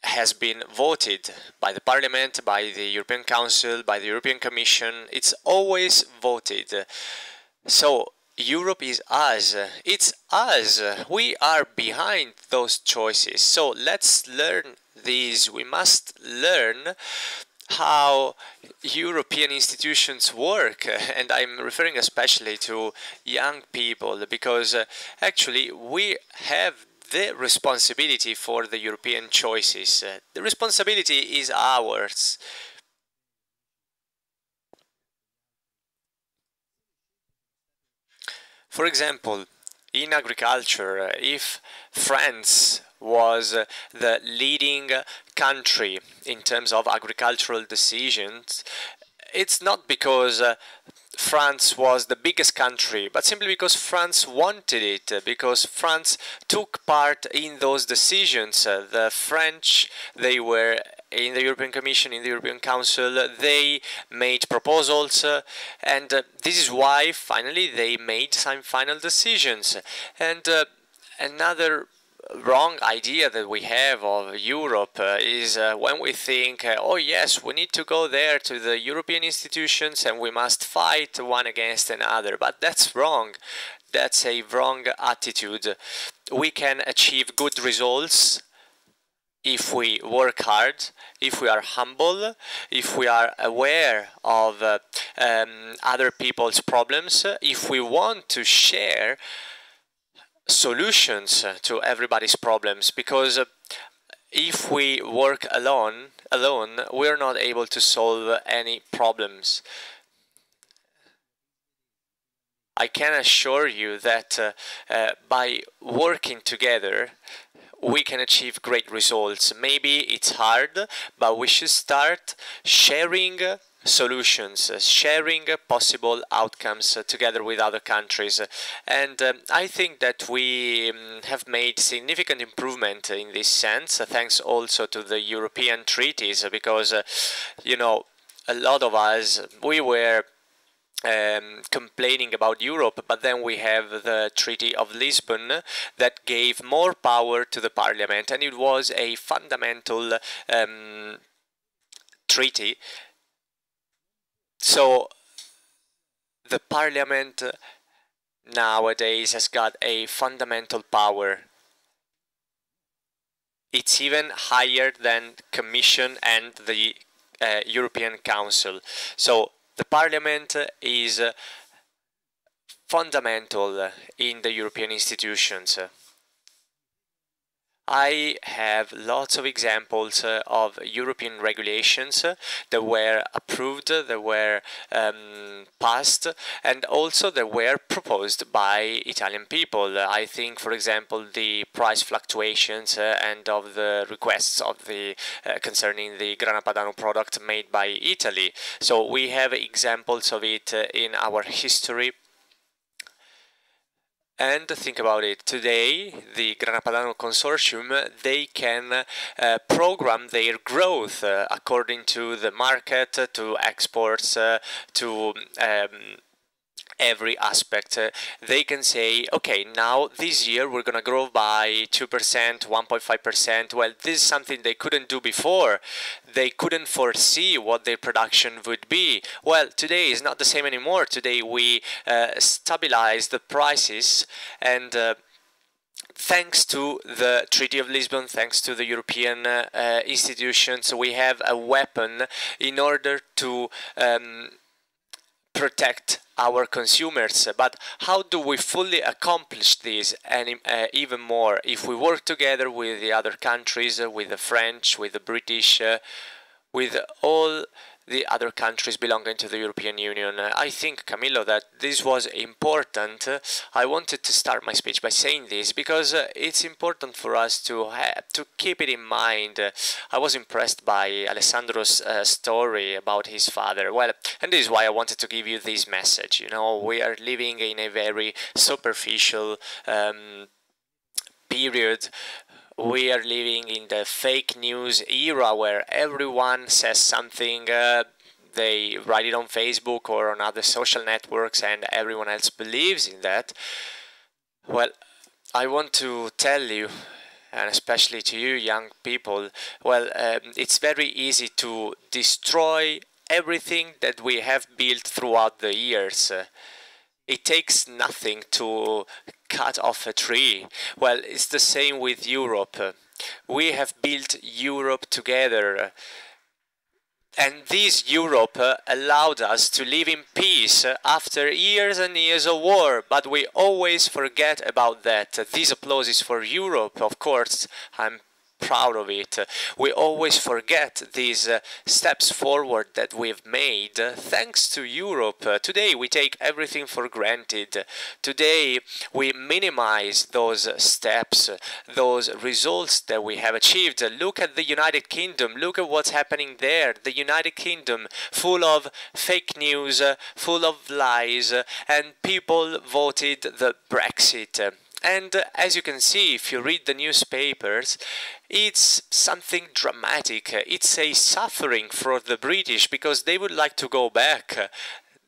has been voted by the Parliament, by the European Council, by the European Commission. It's always voted. So Europe is us. It's us. We are behind those choices. So let's learn these. We must learn how European institutions work, and I'm referring especially to young people, because actually we have the responsibility for the European choices. The responsibility is ours. For example, in agriculture, if France was the leading country in terms of agricultural decisions, it's not because France was the biggest country, but simply because France wanted it, because France took part in those decisions. The French, they were in the European Commission, in the European Council, they made proposals, and this is why finally they made some final decisions. And another wrong idea that we have of Europe is when we think, oh yes, we need to go there to the European institutions and we must fight one against another. But that's wrong. That's a wrong attitude. We can achieve good results if we work hard, if we are humble, if we are aware of other people's problems, if we want to share solutions to everybody's problems, because if we work alone, we're not able to solve any problems. I can assure you that by working together, we can achieve great results. Maybe it's hard, but we should start sharing solutions, sharing possible outcomes together with other countries. And I think that we have made significant improvement in this sense, thanks also to the European treaties, because, you know, a lot of us, we were complaining about Europe, but then we have the Treaty of Lisbon that gave more power to the Parliament, and it was a fundamental treaty. So the Parliament nowadays has got a fundamental power. It's even higher than Commission and the European Council. So the Parliament is fundamental in the European institutions. I have lots of examples of European regulations that were approved, that were passed, and also that were proposed by Italian people. I think, for example, the price fluctuations and of the requests of the concerning the Grana Padano product made by Italy. So we have examples of it in our history. And think about it, today the Grana Padano Consortium, they can program their growth according to the market, to exports, to every aspect. They can say, okay, now this year we're gonna grow by 2%, 1.5%. Well, this is something they couldn't do before. They couldn't foresee what their production would be. Well, today is not the same anymore. Today we stabilize the prices, and thanks to the Treaty of Lisbon, thanks to the European institutions, we have a weapon in order to protect our consumers. But how do we fully accomplish this, and even more if we work together with the other countries, with the French, with the British, with all the other countries belonging to the European Union? I think, Camillo, that this was important. I wanted to start my speech by saying this because it's important for us to keep it in mind. I was impressed by Alessandro's story about his father. Well, and this is why I wanted to give you this message. You know, we are living in a very superficial period. We are living in the fake news era where everyone says something, they write it on Facebook or on other social networks, and everyone else believes in that. Well, I want to tell you, and especially to you young people, well, it's very easy to destroy everything that we have built throughout the years. It takes nothing to cut off a tree. Well, it's the same with Europe. We have built Europe together. And this Europe allowed us to live in peace after years and years of war, but we always forget about that. This applause is for Europe, of course. I'm proud of it. We always forget these steps forward that we've made thanks to Europe. Today we take everything for granted. Today we minimize those steps, those results that we have achieved. Look at the United Kingdom. Look at what's happening there. The United Kingdom, full of fake news, full of lies, and people voted the Brexit. And as you can see, if you read the newspapers, it's something dramatic. It's a suffering for the British because they would like to go back.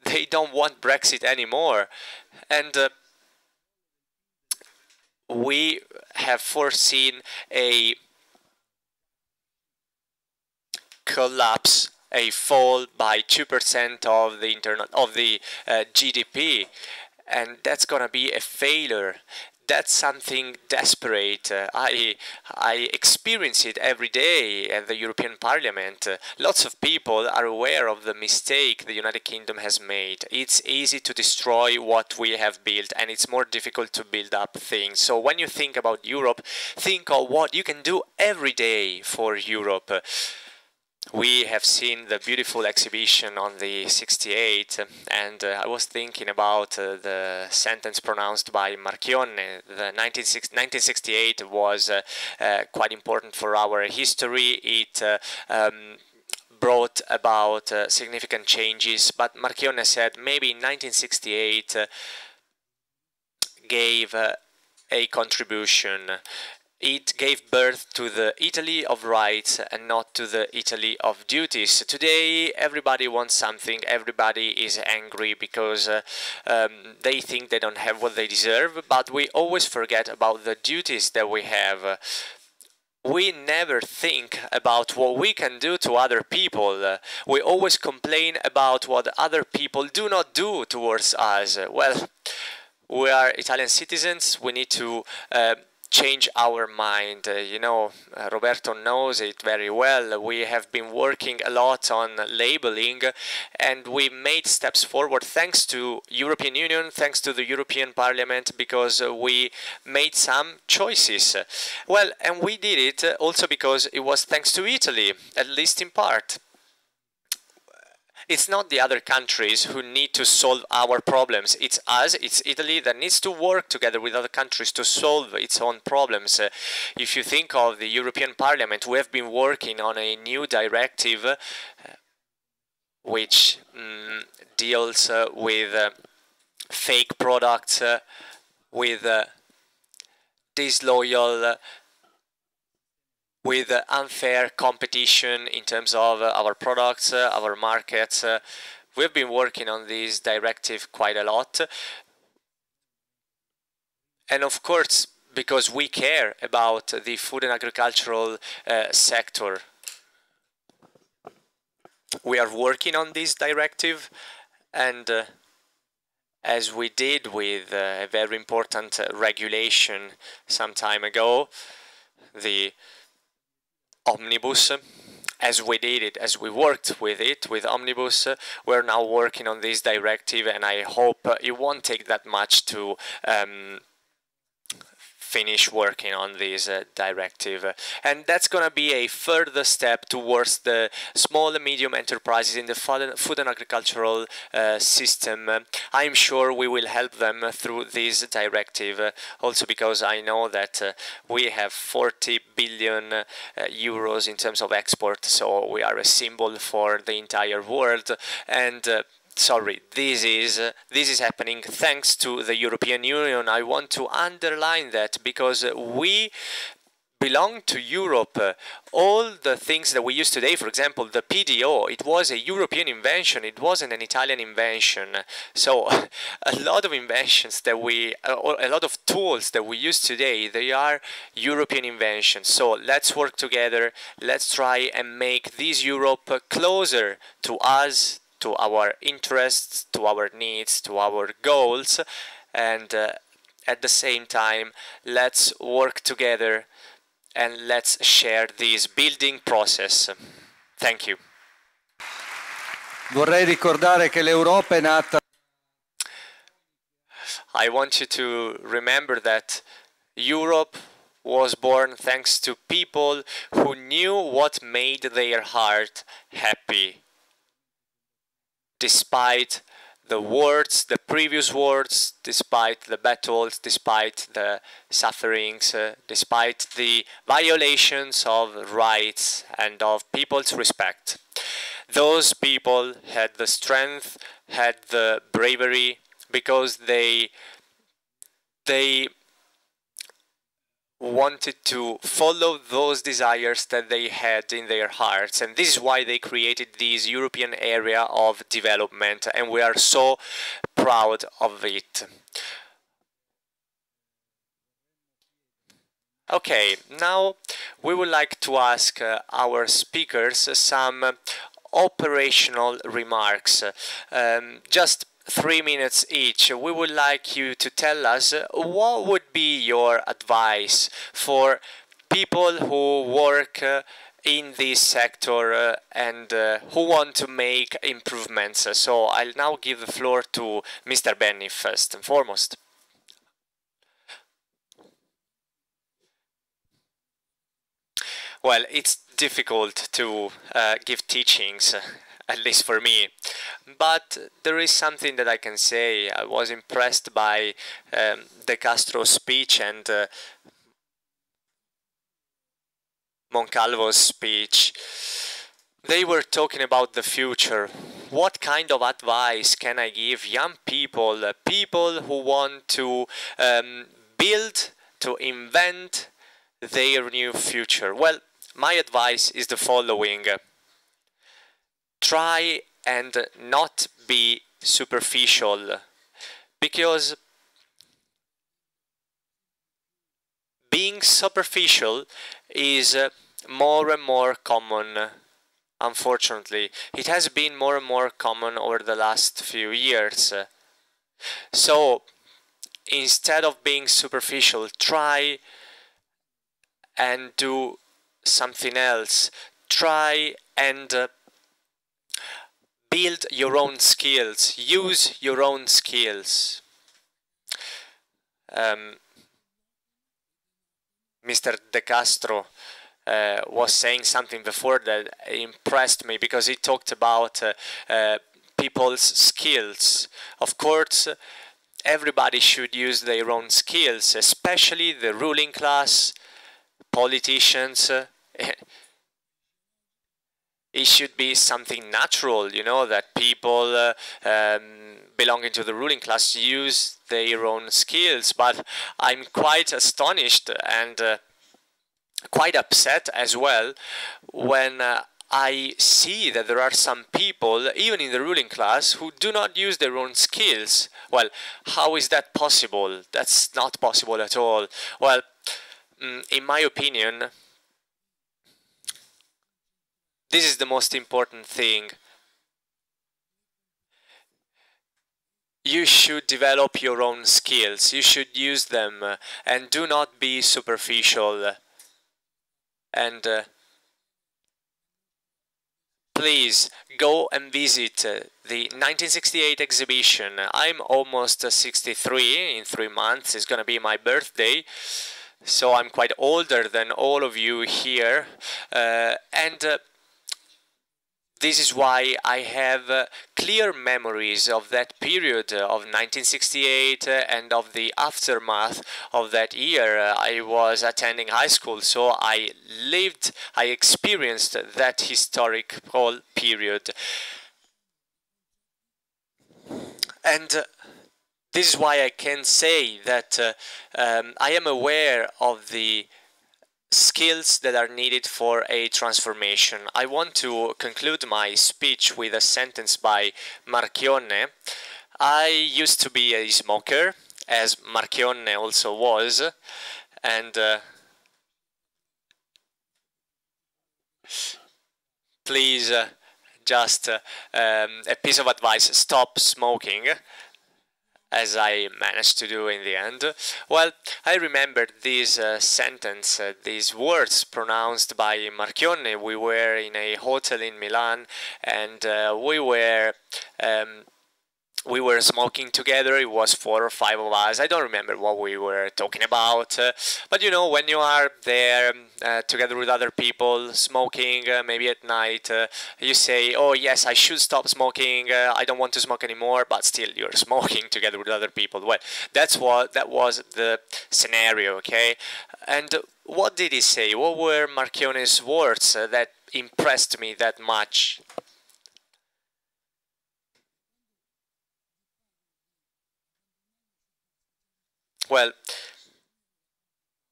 They don't want Brexit anymore. And we have foreseen a collapse, a fall by 2% of the GDP, and that's gonna be a failure. That's something desperate. I experience it every day at the European Parliament. Lots of people are aware of the mistake the United Kingdom has made. It's easy to destroy what we have built, and it's more difficult to build up things. So when you think about Europe, think of what you can do every day for Europe. We have seen the beautiful exhibition on the 68, and I was thinking about the sentence pronounced by Marchionne. The 1968 was quite important for our history. It brought about significant changes, but Marchionne said maybe 1968 gave a contribution. It gave birth to the Italy of rights and not to the Italy of duties. Today, everybody wants something. Everybody is angry because they think they don't have what they deserve. But we always forget about the duties that we have. We never think about what we can do to other people. We always complain about what other people do not do towards us. Well, we are Italian citizens. We need to change our mind. Roberto knows it very well. We have been working a lot on labeling, and we made steps forward thanks to European Union, thanks to the European Parliament, because we made some choices. Well, and we did it also because it was thanks to Italy, at least in part. It's not the other countries who need to solve our problems. It's us, it's Italy that needs to work together with other countries to solve its own problems. If you think of the European Parliament, we have been working on a new directive which deals with fake products, with disloyal, with unfair competition in terms of our products, our markets. We've been working on this directive quite a lot. And of course, because we care about the food and agricultural sector, we are working on this directive, and as we did with a very important regulation some time ago, the Omnibus, as we did it, as we worked with it, with Omnibus, we're now working on this directive, and I hope it won't take that much to finish working on this directive. And that's going to be a further step towards the small and medium enterprises in the food and agricultural system. I'm sure we will help them through this directive, also because I know that we have 40 billion euros in terms of export, so we are a symbol for the entire world. And sorry, this is happening thanks to the European Union. I want to underline that because we belong to Europe. All the things that we use today, for example, the PDO, it was a European invention. It wasn't an Italian invention. So a lot of inventions that a lot of tools that we use today, they are European inventions. So let's work together. Let's try and make this Europe closer to us, to our interests, to our needs, to our goals, and at the same time, let's work together and let's share this building process. Thank you. Vorrei ricordare che l'Europa è nata. I want you to remember that Europe was born thanks to people who knew what made their heart happy. Despite the wars, the previous wars, despite the battles, despite the sufferings, despite the violations of rights and of people's respect. Those people had the strength, had the bravery, because they wanted to follow those desires that they had in their hearts, and this is why they created this European area of development, and we are so proud of it. Okay, now we would like to ask our speakers some operational remarks, just 3 minutes each. We would like you to tell us what would be your advice for people who work in this sector and who want to make improvements. So I'll now give the floor to Mr. Berni first and foremost. Well, it's difficult to give teachings, at least for me, but there is something that I can say. I was impressed by the Castro's speech and Moncalvo's speech. They were talking about the future. What kind of advice can I give young people, people who want to build, to invent their new future? Well, my advice is the following. Try and not be superficial, because being superficial is more and more common. Unfortunately, it has been more and more common over the last few years. So instead of being superficial, try and do something else. Try and build your own skills. Use your own skills. Mr. De Castro was saying something before that impressed me, because he talked about people's skills. Of course, everybody should use their own skills, especially the ruling class, politicians. It should be something natural, you know, that people belonging to the ruling class use their own skills. But I'm quite astonished and quite upset as well when I see that there are some people, even in the ruling class, who do not use their own skills. Well, how is that possible? That's not possible at all. Well, in my opinion, this is the most important thing. You should develop your own skills. You should use them and do not be superficial. And please go and visit the 1968 exhibition. I'm almost 63. In 3 months it's going to be my birthday. So I'm quite older than all of you here. This is why I have clear memories of that period of 1968 and of the aftermath of that year. I was attending high school, so I experienced that historical period. And this is why I can say that I am aware of the skills that are needed for a transformation. I want to conclude my speech with a sentence by Marchionne. I used to be a smoker, as Marchionne also was, and please, just a piece of advice: stop smoking. as I managed to do in the end. Well, I remembered this sentence, these words pronounced by Marchionne. We were in a hotel in Milan, and we were smoking together. It was 4 or 5 of us. I don't remember what we were talking about, but you know, when you are there together with other people smoking, maybe at night, you say, oh yes, I should stop smoking, I don't want to smoke anymore, but still you're smoking together with other people. Well, that was the scenario, okay? And what did he say? What were Marchionne's words that impressed me that much? Well,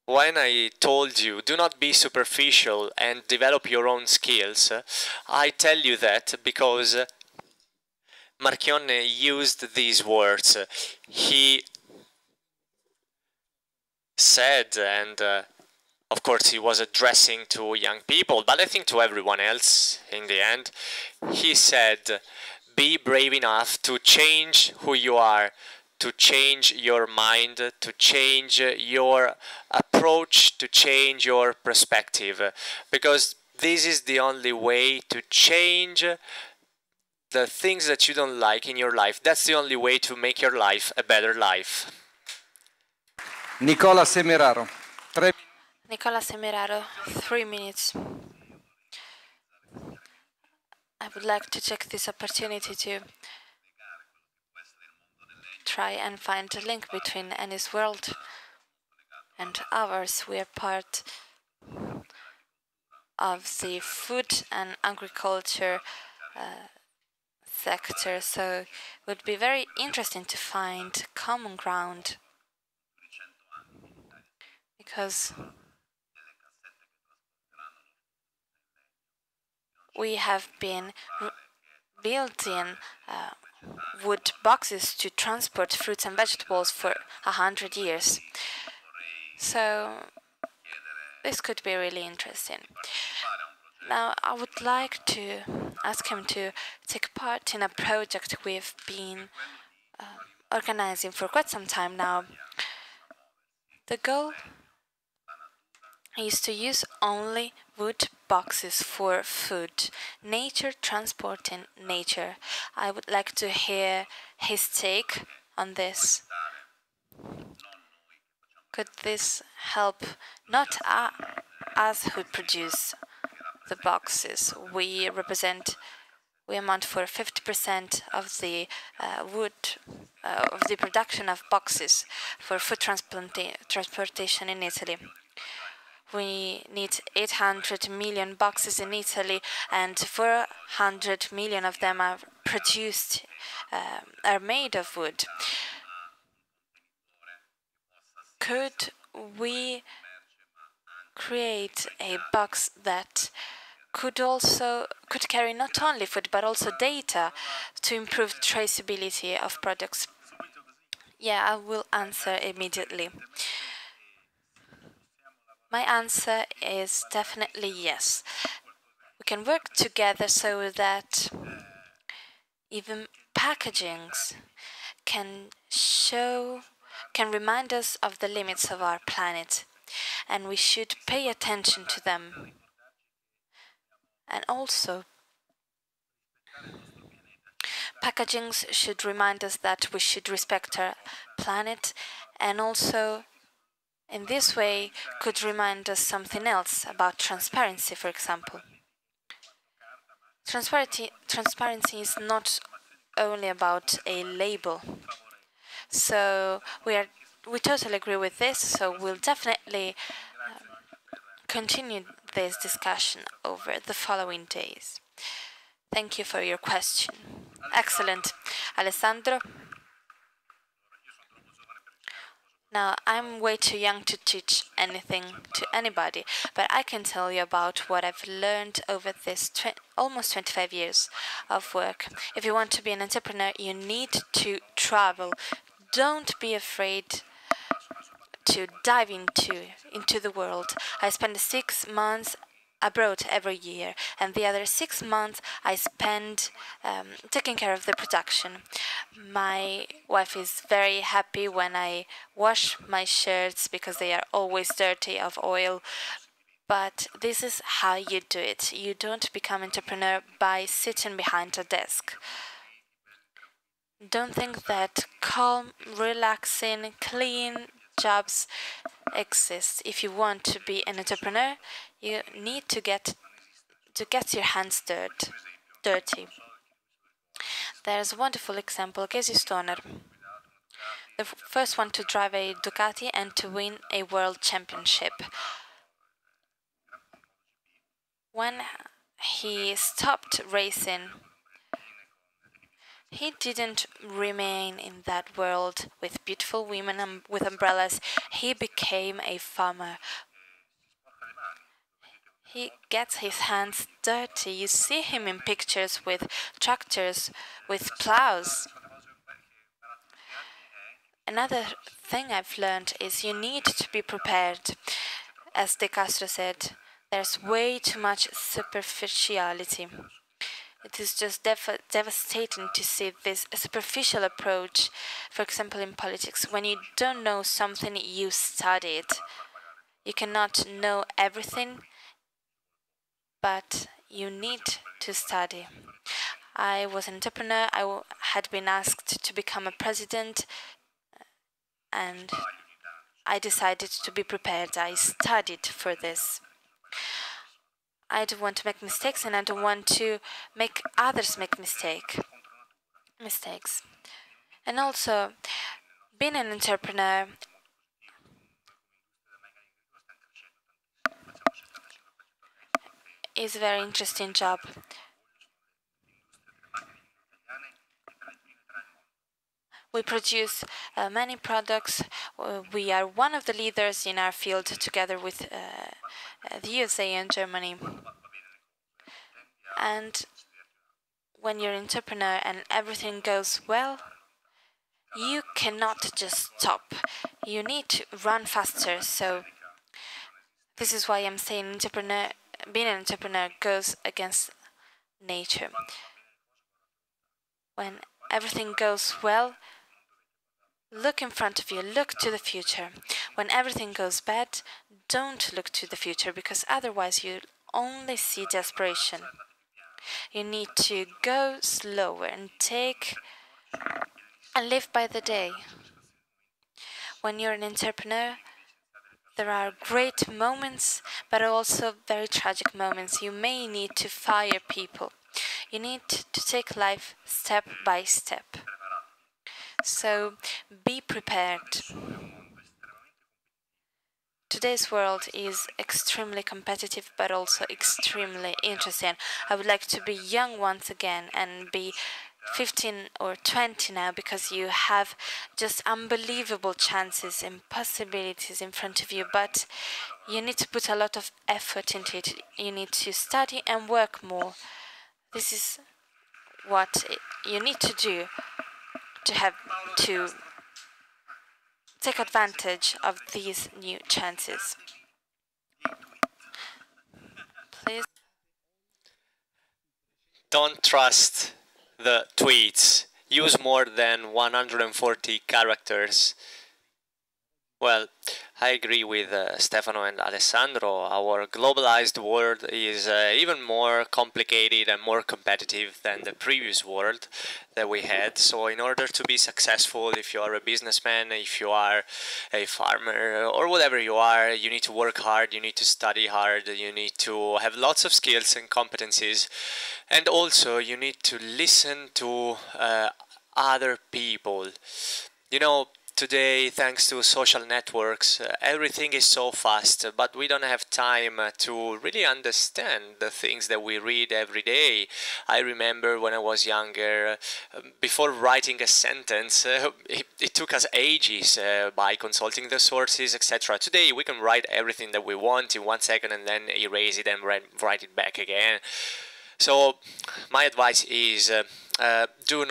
when I told you, do not be superficial and develop your own skills, I tell you that because Marchionne used these words. He said, and of course he was addressing to young people, but I think to everyone else in the end, he said, be brave enough to change who you are, to change your mind, to change your approach, to change your perspective, because this is the only way to change the things that you don't like in your life. That's the only way to make your life a better life. Nicola Semeraro. Nicola Semeraro, 3 minutes. I would like to take this opportunity to try and find a link between Eni's world and ours. We are part of the food and agriculture sector, so it would be very interesting to find common ground, because we have been building wood boxes to transport fruits and vegetables for 100 years. So this could be really interesting. Now I would like to ask him to take part in a project we've been organizing for quite some time now. The goal is to use only wood boxes for food. Nature transporting nature. I would like to hear his take on this. Could this help not us who produce the boxes? We amount for 50% of the wood, of the production of boxes for food transportation in Italy. We need 800 million boxes in Italy, and 400 million of them are produced, are made of wood. Could we create a box that could carry not only food but also data to improve traceability of products? Yeah, I will answer immediately. My answer is definitely yes. We can work together so that even packagings can remind us of the limits of our planet, and we should pay attention to them. And also, packagings should remind us that we should respect our planet, and also in this way could remind us something else about transparency, for example. Transparency is not only about a label. So we totally agree with this, so we'll definitely continue this discussion over the following days. Thank you for your question. Excellent. Alessandro? Now, I'm way too young to teach anything to anybody, but I can tell you about what I've learned over this almost 25 years of work. If you want to be an entrepreneur, you need to travel. Don't be afraid to dive into the world. I spent 6 months abroad every year, and the other 6 months I spend taking care of the production. My wife is very happy when I wash my shirts because they are always dirty of oil. But this is how you do it. You don't become entrepreneur by sitting behind a desk. Don't think that calm, relaxing, clean jobs exist. If you want to be an entrepreneur, you need to get your hands dirty. There's a wonderful example, Casey Stoner, the first one to drive a Ducati and to win a world championship. When he stopped racing, he didn't remain in that world with beautiful women and with umbrellas. He became a farmer. He gets his hands dirty. You see him in pictures with tractors, with plows. Another thing I've learned is you need to be prepared. As De Castro said, there's way too much superficiality. It is just devastating to see this superficial approach, for example, in politics. When you don't know something, you study it. You cannot know everything, but you need to study. I was an entrepreneur. I had been asked to become a president, and I decided to be prepared. I studied for this. I don't want to make mistakes, and I don't want to make others make mistakes. And also, being an entrepreneur is a very interesting job. We produce many products. We are one of the leaders in our field together with the USA and Germany. And when you're an entrepreneur and everything goes well, you cannot just stop. You need to run faster. So this is why I'm saying being an entrepreneur goes against nature. When everything goes well, look in front of you, look to the future. When everything goes bad, don't look to the future, because otherwise you'll only see desperation. You need to go slower and live by the day. When you're an entrepreneur, there are great moments, but also very tragic moments. You may need to fire people. You need to take life step by step. So be prepared. Today's world is extremely competitive, but also extremely interesting. I would like to be young once again and be 15 or 20 now, because you have just unbelievable chances and possibilities in front of you, but you need to put a lot of effort into it. You need to study and work more. This is what you need to do to take advantage of these new chances. Please. Don't trust the tweets. Use more than 140 characters. Well, I agree with Stefano and Alessandro. Our globalized world is even more complicated and more competitive than the previous world that we had. So in order to be successful, if you are a businessman, if you are a farmer, or whatever you are, you need to work hard, you need to study hard, you need to have lots of skills and competencies. And also you need to listen to other people. You know, today, thanks to social networks, everything is so fast, but we don't have time to really understand the things that we read every day. I remember when I was younger, before writing a sentence, it took us ages by consulting the sources, etc. Today, we can write everything that we want in 1 second and then erase it and write it back again. So, my advice is do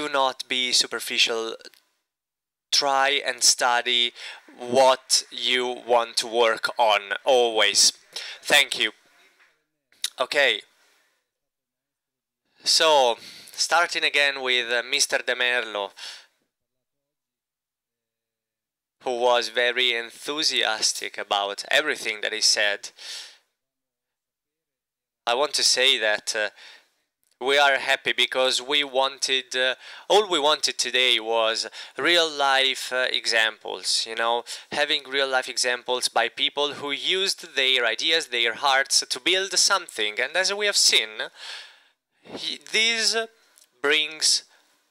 not be superficial try and study what you want to work on always. Thank you. Okay. So, starting again with Mr. De Merlo, who was very enthusiastic about everything that he said. I want to say that we are happy because we wanted, all we wanted today was real life examples, you know, having real life examples by people who used their ideas, their hearts to build something. And as we have seen, this brings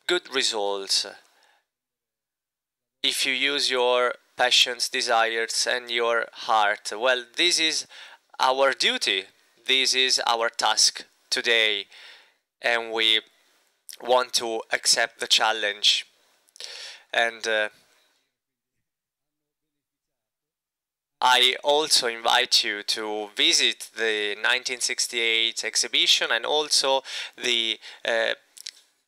good results. If you use your passions, desires and your heart, well, this is our duty. This is our task today. And we want to accept the challenge. And I also invite you to visit the 1968 exhibition and also the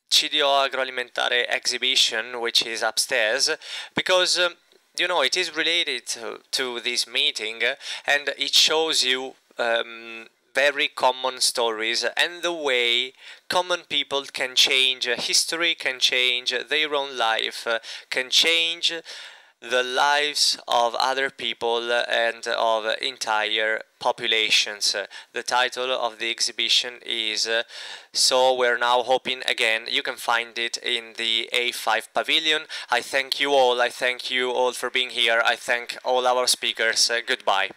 CDO Agroalimentare exhibition, which is upstairs, because you know, it is related to this meeting and it shows you very common stories and the way common people can change history, can change their own life, can change the lives of other people and of entire populations. The title of the exhibition is So We're Now Hoping Again. You can find it in the A5 pavilion. I thank you all. I thank you all for being here. I thank all our speakers. Goodbye.